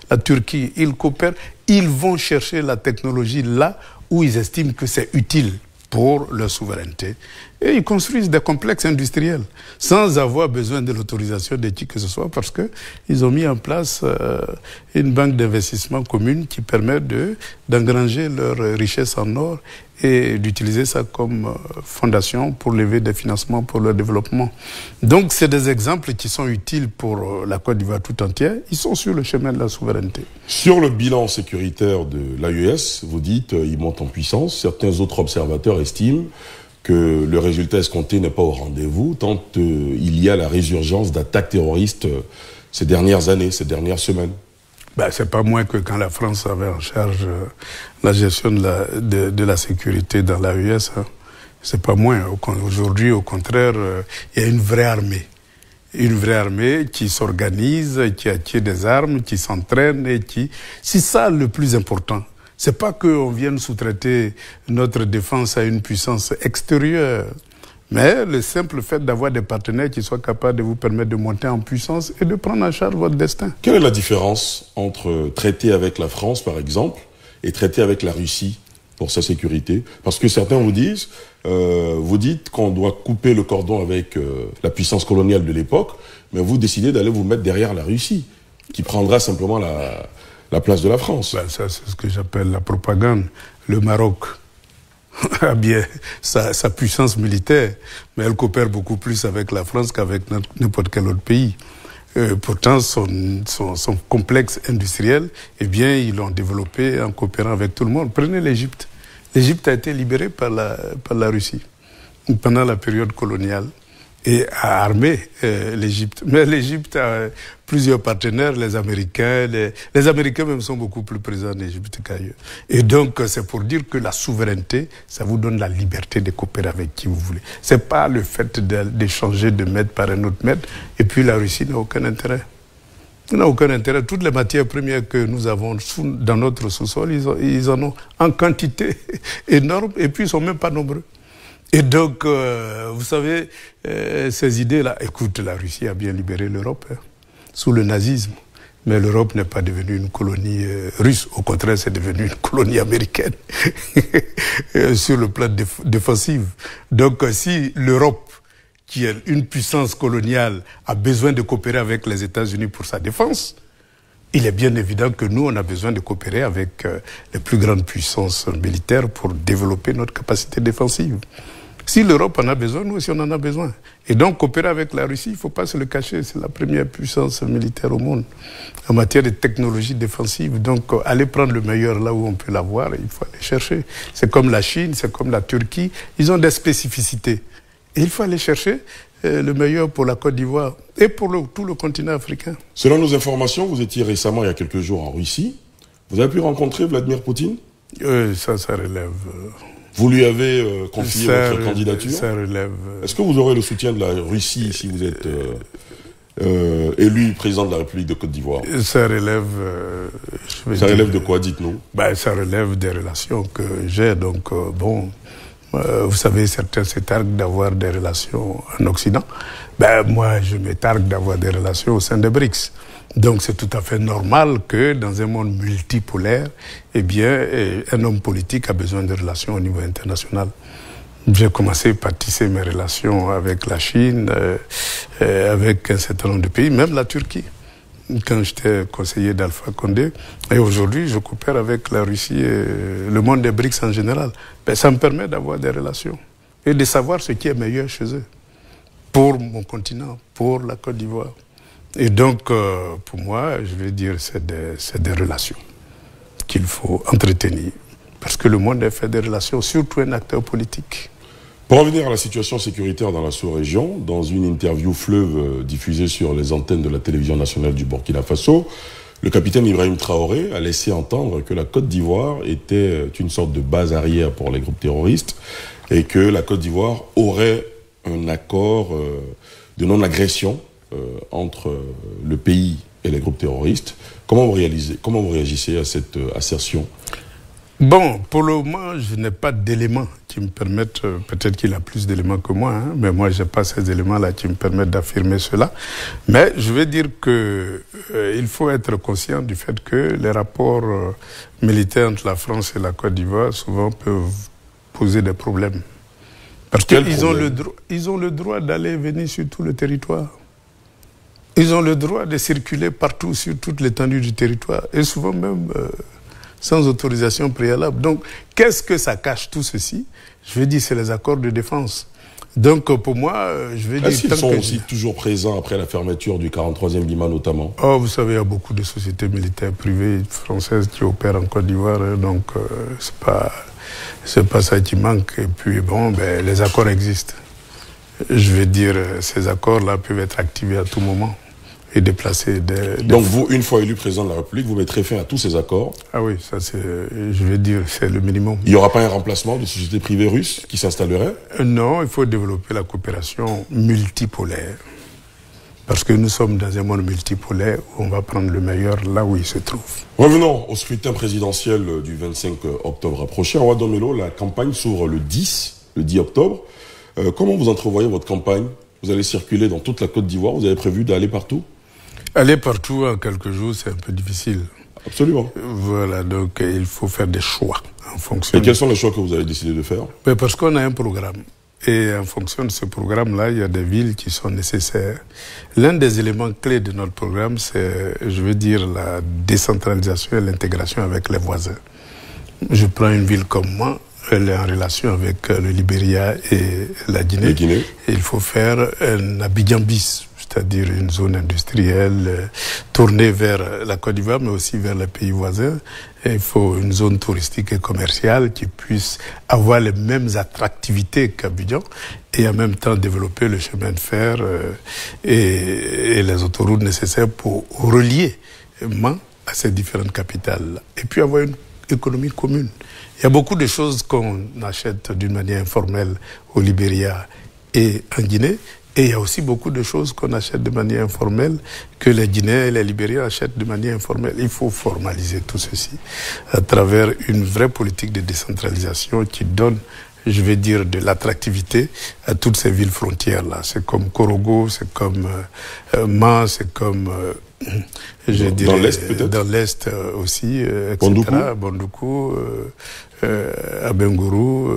la Turquie, ils vont chercher la technologie là où ils estiment que c'est utile pour leur souveraineté. Et ils construisent des complexes industriels sans avoir besoin de l'autorisation de qui que ce soit parce qu'ils ont mis en place une banque d'investissement commune qui permet d'engranger leur richesse en or et d'utiliser ça comme fondation pour lever des financements pour leur développement. Donc c'est des exemples qui sont utiles pour la Côte d'Ivoire tout entière. Ils sont sur le chemin de la souveraineté. Sur le bilan sécuritaire de l'AES, vous dites il monte en puissance. Certains autres observateurs estiment que le résultat escompté n'est pas au rendez-vous, tant il y a la résurgence d'attaques terroristes ces dernières années, ces dernières semaines. Ben, c'est pas moins que quand la France avait en charge la gestion de la sécurité dans l'AES. Hein. C'est pas moins. Aujourd'hui, au contraire, il y a une vraie armée. Une vraie armée qui s'organise, qui acquiert des armes, qui s'entraîne et qui... C'est ça le plus important. C'est pas qu'on vienne sous-traiter notre défense à une puissance extérieure, mais le simple fait d'avoir des partenaires qui soient capables de vous permettre de monter en puissance et de prendre en charge votre destin. Quelle est la différence entre traiter avec la France, par exemple, et traiter avec la Russie pour sa sécurité? Parce que certains vous dites qu'on doit couper le cordon avec la puissance coloniale de l'époque, mais vous décidez d'aller vous mettre derrière la Russie, qui prendra simplement la place de la France. Ben ça, c'est ce que j'appelle la propagande. Le Maroc a bien sa puissance militaire, mais elle coopère beaucoup plus avec la France qu'avec n'importe quel autre pays. Pourtant, son complexe industriel, eh bien, ils l'ont développé en coopérant avec tout le monde. Prenez l'Égypte. L'Égypte a été libérée par la Russie pendant la période coloniale et a armé l'Égypte. Mais l'Égypte a plusieurs partenaires, les Américains. Les Américains même sont beaucoup plus présents en Égypte qu'ailleurs. Et donc, c'est pour dire que la souveraineté, ça vous donne la liberté de coopérer avec qui vous voulez. C'est pas le fait d'échanger de maître par un autre maître. Et puis, la Russie n'a aucun intérêt. Il n'a aucun intérêt. Toutes les matières premières que nous avons dans notre sous-sol, ils en ont en quantité énorme et puis ils sont même pas nombreux. Et donc, vous savez, ces idées-là, écoute, la Russie a bien libéré l'Europe sous le nazisme. Mais l'Europe n'est pas devenue une colonie russe. Au contraire, c'est devenu une colonie américaine sur le plan défensif. Donc, si l'Europe, qui est une puissance coloniale, a besoin de coopérer avec les États-Unis pour sa défense, il est bien évident que nous, on a besoin de coopérer avec les plus grandes puissances militaires pour développer notre capacité défensive. Si l'Europe en a besoin, nous aussi on en a besoin. Et donc coopérer avec la Russie, il ne faut pas se le cacher, c'est la première puissance militaire au monde en matière de technologie défensive. Donc aller prendre le meilleur là où on peut l'avoir, il faut aller chercher. C'est comme la Chine, c'est comme la Turquie, ils ont des spécificités. Et il faut aller chercher le meilleur pour la Côte d'Ivoire et pour tout le continent africain. Selon nos informations, vous étiez récemment, il y a quelques jours, en Russie. Vous avez pu rencontrer Vladimir Poutine? Ça relève... Vous lui avez confié votre candidature? Ça relève... Est-ce que vous aurez le soutien de la Russie si vous êtes élu président de la République de Côte d'Ivoire? Ça relève... ça relève de quoi, dites-nous? Ça relève des relations que j'ai, donc bon... vous savez, certains se targuent d'avoir des relations en Occident. Moi, je me targue d'avoir des relations au sein des BRICS. Donc, c'est tout à fait normal que dans un monde multipolaire, eh bien, un homme politique a besoin de relations au niveau international. J'ai commencé par tisser mes relations avec la Chine, avec un certain nombre de pays, même la Turquie, quand j'étais conseiller d'Alpha Condé. Et aujourd'hui, je coopère avec la Russie et le monde des BRICS en général. Ça me permet d'avoir des relations et de savoir ce qui est meilleur chez eux, pour mon continent, pour la Côte d'Ivoire. Et donc, pour moi, je vais dire, c'est des relations qu'il faut entretenir. Parce que le monde est fait des relations, surtout un acteur politique. Pour revenir à la situation sécuritaire dans la sous-région, dans une interview fleuve diffusée sur les antennes de la télévision nationale du Burkina Faso, le capitaine Ibrahim Traoré a laissé entendre que la Côte d'Ivoire était une sorte de base arrière pour les groupes terroristes et que la Côte d'Ivoire aurait un accord de non-agression entre le pays et les groupes terroristes. Comment vous réagissez à cette assertion? Bon, pour le moment, je n'ai pas d'éléments qui me permettent, peut-être qu'il a plus d'éléments que moi, mais moi, je n'ai pas ces éléments-là qui me permettent d'affirmer cela. Mais je vais dire que il faut être conscient du fait que les rapports militaires entre la France et la Côte d'Ivoire, souvent, peuvent poser des problèmes. Parce qu'ils ont le droit d'aller et venir sur tout le territoire. Ils ont le droit de circuler partout sur toute l'étendue du territoire, et souvent même sans autorisation préalable. Donc, qu'est-ce que ça cache tout ceci? Je vais dire, c'est les accords de défense. Donc, pour moi, je vais dire... Est-ce qu'ils sont aussi toujours présents après la fermeture du 43e Lima, notamment? Oh, vous savez, il y a beaucoup de sociétés militaires privées françaises qui opèrent en Côte d'Ivoire, donc c'est pas ça qui manque. Et puis, bon, les accords existent. Je vais dire, ces accords-là peuvent être activés à tout moment et déplacer Donc vous, une fois élu président de la République, vous mettrez fin à tous ces accords? Ah oui, ça c'est, je vais dire, c'est le minimum. Il n'y aura pas un remplacement de sociétés privées russes qui s'installerait? Non, il faut développer la coopération multipolaire. Parce que nous sommes dans un monde multipolaire où on va prendre le meilleur là où il se trouve. Revenons au scrutin présidentiel du 25 octobre prochain. À Ouadamelo, la campagne s'ouvre le 10 octobre. Comment vous entrevoyez votre campagne? Vous allez circuler dans toute la Côte d'Ivoire? Vous avez prévu d'aller partout? Aller partout en quelques jours, c'est un peu difficile. Absolument. Voilà, donc il faut faire des choix en fonction... Et quels sont les choix que vous avez décidé de faire? Parce qu'on a un programme. Et en fonction de ce programme-là, il y a des villes qui sont nécessaires. L'un des éléments clés de notre programme, c'est, je veux dire, la décentralisation et l'intégration avec les voisins. Je prends une ville comme moi, elle est en relation avec le Libéria et la Guinée. Et il faut faire un Abidjan bis, c'est-à-dire une zone industrielle tournée vers la Côte d'Ivoire, mais aussi vers les pays voisins. Et il faut une zone touristique et commerciale qui puisse avoir les mêmes attractivités qu'Abidjan et en même temps développer le chemin de fer et les autoroutes nécessaires pour relier Mans à ces différentes capitales. Et puis avoir une économie commune. Il y a beaucoup de choses qu'on achète d'une manière informelle au Libéria et en Guinée, et il y a aussi beaucoup de choses qu'on achète de manière informelle que les Guinéens et les Libériens achètent de manière informelle. Il faut formaliser tout ceci à travers une vraie politique de décentralisation qui donne, je vais dire, de l'attractivité à toutes ces villes frontières-là. C'est comme Korogo, c'est comme Mans, c'est comme... je dirais, dans l'Est peut-être. Dans l'Est aussi, etc. Bondoukou, Bondoukou, à Bengourou,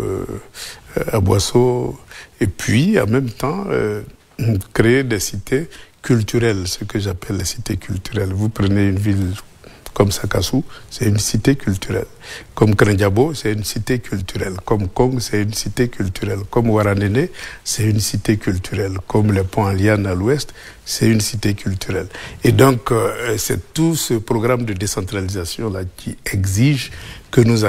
à Boisseau, et puis en même temps créer des cités culturelles, ce que j'appelle les cités culturelles. Vous prenez une ville comme Sakassou, c'est une cité culturelle. Comme Krendiabo, c'est une cité culturelle. Comme Kong, c'est une cité culturelle. Comme Ouaranene, c'est une cité culturelle. Comme les ponts Aliane à l'ouest, c'est une cité culturelle. Et donc, c'est tout ce programme de décentralisation-là qui exige que nous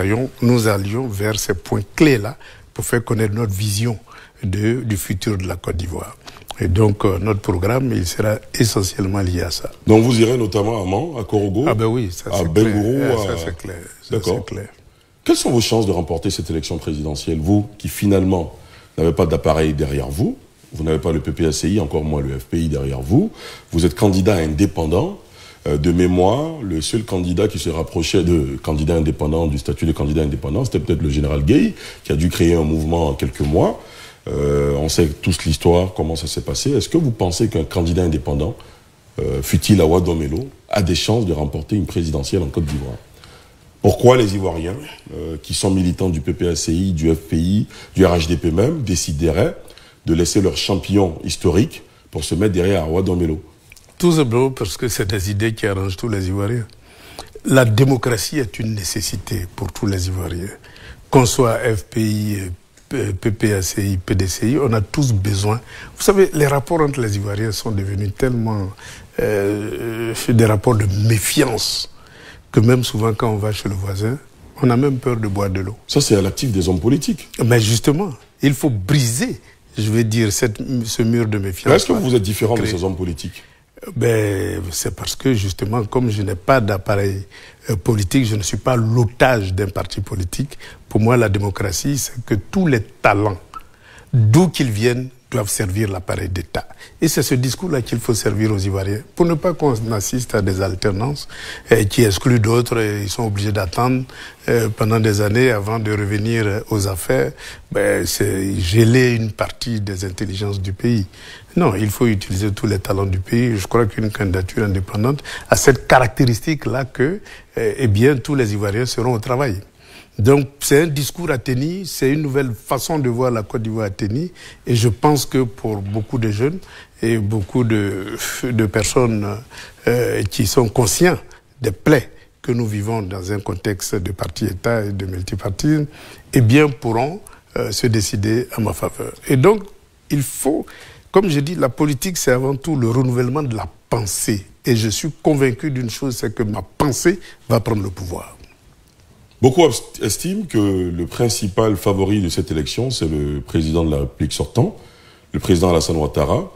allions vers ces points clés-là pour faire connaître notre vision du futur de la Côte d'Ivoire. Et donc, notre programme, il sera essentiellement lié à ça. Donc, vous irez notamment à Mans, à Korogo, ah ben oui, ça à c'est Bengourou, clair. Ça c'est clair. D'accord. Quelles sont vos chances de remporter cette élection présidentielle, vous, qui finalement n'avez pas d'appareil derrière vous, vous n'avez pas le PPACI, encore moins le FPI derrière vous, vous êtes candidat indépendant. De mémoire, le seul candidat qui se rapprochait de candidat indépendant, du statut de candidat indépendant, c'était peut-être le général Gueye, qui a dû créer un mouvement en quelques mois. On sait tous l'histoire, comment ça s'est passé. Est-ce que vous pensez qu'un candidat indépendant, fût-il à Ouadamelo, a des chances de remporter une présidentielle en Côte d'Ivoire? Pourquoi les Ivoiriens, qui sont militants du PPACI, du FPI, du RHDP même, décideraient de laisser leur champion historique pour se mettre derrière Ouadamelo? Tout simplement parce que c'est des idées qui arrangent tous les Ivoiriens. La démocratie est une nécessité pour tous les Ivoiriens. Qu'on soit FPI, PPACI, PDCI, on a tous besoin. Vous savez, les rapports entre les Ivoiriens sont devenus tellement des rapports de méfiance que même souvent quand on va chez le voisin, on a même peur de boire de l'eau. Ça, c'est à l'actif des hommes politiques. Mais justement, il faut briser, je vais dire, ce mur de méfiance. Est-ce que vous êtes différent de ces hommes politiques? Ben, c'est parce que justement, comme je n'ai pas d'appareil politique, je ne suis pas l'otage d'un parti politique. Pour moi, la démocratie, c'est que tous les talents, d'où qu'ils viennent, doivent servir l'appareil d'État. Et c'est ce discours-là qu'il faut servir aux Ivoiriens, pour ne pas qu'on assiste à des alternances qui excluent d'autres et ils sont obligés d'attendre pendant des années avant de revenir aux affaires. Ben, c'est geler une partie des intelligences du pays. Non, il faut utiliser tous les talents du pays. Je crois qu'une candidature indépendante a cette caractéristique-là que, eh bien, tous les Ivoiriens seront au travail. Donc, c'est un discours à tenir, c'est une nouvelle façon de voir la Côte d'Ivoire à tenir. Et je pense que pour beaucoup de jeunes et beaucoup de personnes qui sont conscients des plaies que nous vivons dans un contexte de parti-État et de multipartisme, eh bien, pourront se décider à ma faveur. Et donc, il faut, comme je dis, la politique, c'est avant tout le renouvellement de la pensée. Et je suis convaincu d'une chose, c'est que ma pensée va prendre le pouvoir. Beaucoup estiment que le principal favori de cette élection, c'est le président de la République sortant, le président Alassane Ouattara.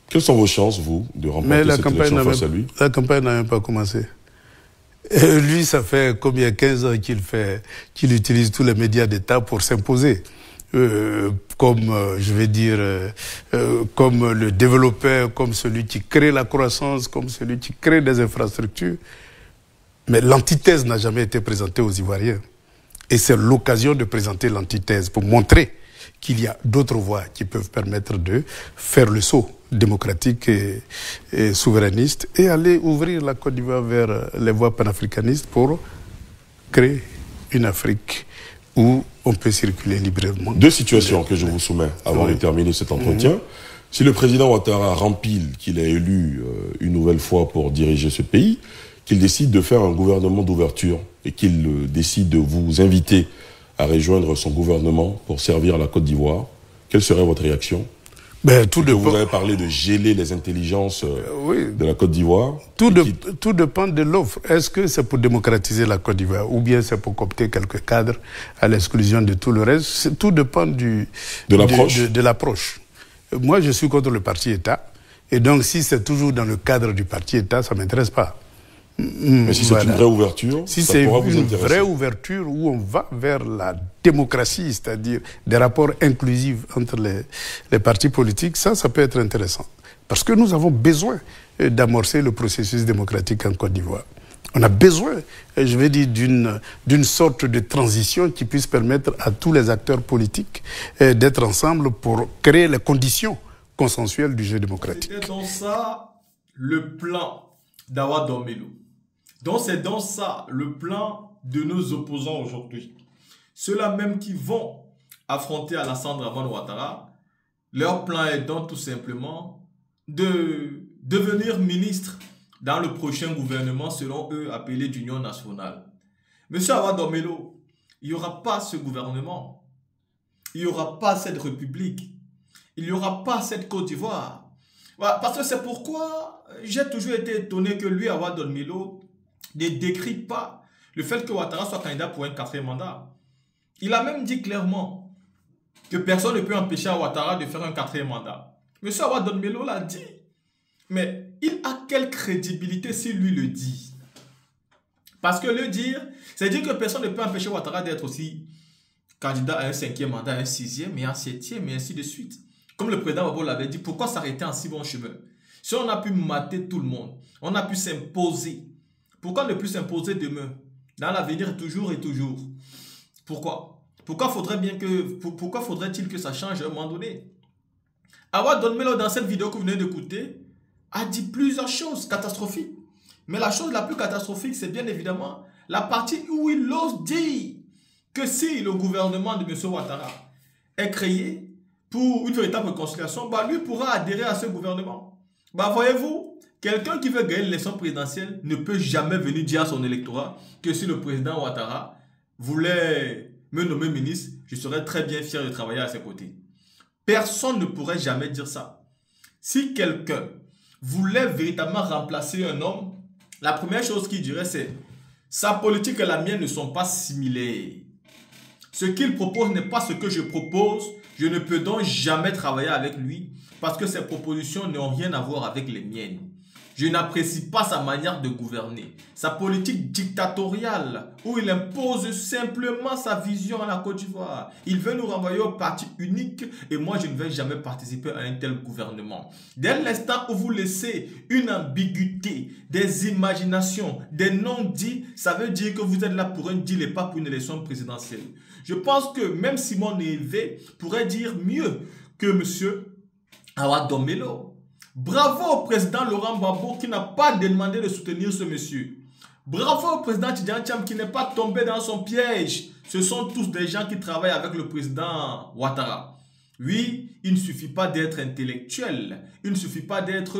Quelles sont vos chances, vous, de remporter cette élection face à lui? La campagne n'a même pas commencé. Lui, ça fait combien, 15 ans qu'il utilise tous les médias d'État pour s'imposer. Comme, je vais dire, comme le développeur, comme celui qui crée la croissance, comme celui qui crée des infrastructures. Mais l'antithèse n'a jamais été présentée aux Ivoiriens. Et c'est l'occasion de présenter l'antithèse pour montrer qu'il y a d'autres voies qui peuvent permettre de faire le saut démocratique et souverainiste et aller ouvrir la Côte d'Ivoire vers les voies panafricanistes pour créer une Afrique où on peut circuler librement. Deux situations que je vous soumets avant de terminer cet entretien. Si le président Ouattara rempile qu'il est élu une nouvelle fois pour diriger ce pays, qu'il décide de faire un gouvernement d'ouverture et qu'il décide de vous inviter à rejoindre son gouvernement pour servir la Côte d'Ivoire, quelle serait votre réaction? Ben, tout dépend. Vous avez parlé de geler les intelligences de la Côte d'Ivoire. Tout dépend de l'offre. Est-ce que c'est pour démocratiser la Côte d'Ivoire ou bien c'est pour coopter quelques cadres à l'exclusion de tout le reste? Tout dépend de l'approche. Moi, je suis contre le parti-État. Et donc, si c'est toujours dans le cadre du parti-État, ça ne m'intéresse pas. Mais si c'est une vraie ouverture, si c'est une vraie ouverture où on va vers la démocratie, c'est-à-dire des rapports inclusifs entre les partis politiques, ça peut être intéressant. Parce que nous avons besoin d'amorcer le processus démocratique en Côte d'Ivoire. On a besoin, je vais dire, d'une sorte de transition qui puisse permettre à tous les acteurs politiques d'être ensemble pour créer les conditions consensuelles du jeu démocratique. C'était dans ça le plan d'Awa Domelo. Donc c'est dans ça le plan de nos opposants aujourd'hui. Ceux-là même qui vont affronter Alassane Dramane Ouattara, leur plan est donc tout simplement de devenir ministre dans le prochain gouvernement, selon eux, appelé d'Union nationale. Monsieur Awa Domelo, il n'y aura pas ce gouvernement. Il n'y aura pas cette république. Il n'y aura pas cette Côte d'Ivoire. Voilà, parce que c'est pourquoi j'ai toujours été étonné que lui, Awa Domelo, ne décrit pas le fait que Ouattara soit candidat pour un 4e mandat. Il a même dit clairement que personne ne peut empêcher Ouattara de faire un 4e mandat. Monsieur Awa Domelo l'a dit. Mais il a quelle crédibilité s'il lui le dit? Parce que le dire, c'est dire que personne ne peut empêcher Ouattara d'être aussi candidat à un 5e mandat, à un 6e, et un 7e, et ainsi de suite. Comme le président Gbagbo l'avait dit, pourquoi s'arrêter en si bon chemin? Si on a pu mater tout le monde, on a pu s'imposer, pourquoi ne plus s'imposer demain? Dans l'avenir, toujours et toujours. Pourquoi? Pourquoi faudrait-il que ça change à un moment donné? Awa Domelo, dans cette vidéo que vous venez d'écouter, a dit plusieurs choses catastrophiques. Mais la chose la plus catastrophique, c'est bien évidemment la partie où il ose dire que si le gouvernement de M. Ouattara est créé pour une véritable réconciliation, bah lui pourra adhérer à ce gouvernement. Bah voyez-vous, quelqu'un qui veut gagner l'élection présidentielle ne peut jamais venir dire à son électorat que si le président Ouattara voulait me nommer ministre, je serais très bien fier de travailler à ses côtés. Personne ne pourrait jamais dire ça. Si quelqu'un voulait véritablement remplacer un homme, la première chose qu'il dirait c'est sa politique et la mienne ne sont pas similaires. Ce qu'il propose n'est pas ce que je propose. Je ne peux donc jamais travailler avec lui parce que ses propositions n'ont rien à voir avec les miennes. Je n'apprécie pas sa manière de gouverner, sa politique dictatoriale où il impose simplement sa vision à la Côte d'Ivoire. Il veut nous renvoyer au parti unique et moi je ne vais jamais participer à un tel gouvernement. Dès l'instant où vous laissez une ambiguïté, des imaginations, des non-dits, ça veut dire que vous êtes là pour un deal et pas pour une élection présidentielle. Je pense que même Simon Névé pourrait dire mieux que M. Awa Domelo. Bravo au président Laurent Gbagbo qui n'a pas demandé de soutenir ce monsieur. Bravo au président Tidjane Thiam qui n'est pas tombé dans son piège. Ce sont tous des gens qui travaillent avec le président Ouattara. Oui, il ne suffit pas d'être intellectuel. Il ne suffit pas d'être,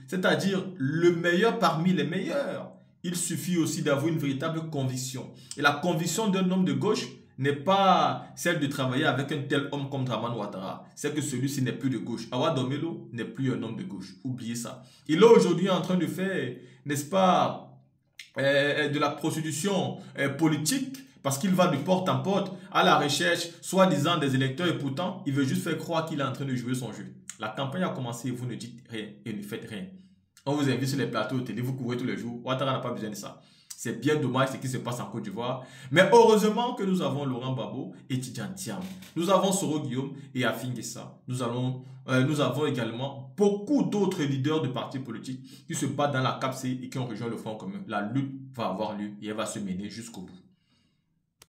c'est-à-dire le meilleur parmi les meilleurs. Il suffit aussi d'avoir une véritable conviction. Et la conviction d'un homme de gauche n'est pas celle de travailler avec un tel homme comme Dramane Ouattara. C'est que celui-ci n'est plus de gauche. Awa Domelo n'est plus un homme de gauche. Oubliez ça. Il est aujourd'hui en train de faire, n'est-ce pas, de la prostitution politique parce qu'il va de porte en porte à la recherche, soi-disant, des électeurs et pourtant, il veut juste faire croire qu'il est en train de jouer son jeu. La campagne a commencé et vous ne dites rien et ne faites rien. On vous invite sur les plateaux de télé, vous couvrez tous les jours. Ouattara n'a pas besoin de ça. C'est bien dommage ce qui se passe en Côte d'Ivoire. Mais heureusement que nous avons Laurent Gbagbo et Tidjane Thiam. Nous avons Soro Guillaume et Afin Guessa. Nous avons également beaucoup d'autres leaders de partis politiques qui se battent dans la CAPC et qui ont rejoint le Front commun. La lutte va avoir lieu et elle va se mener jusqu'au bout.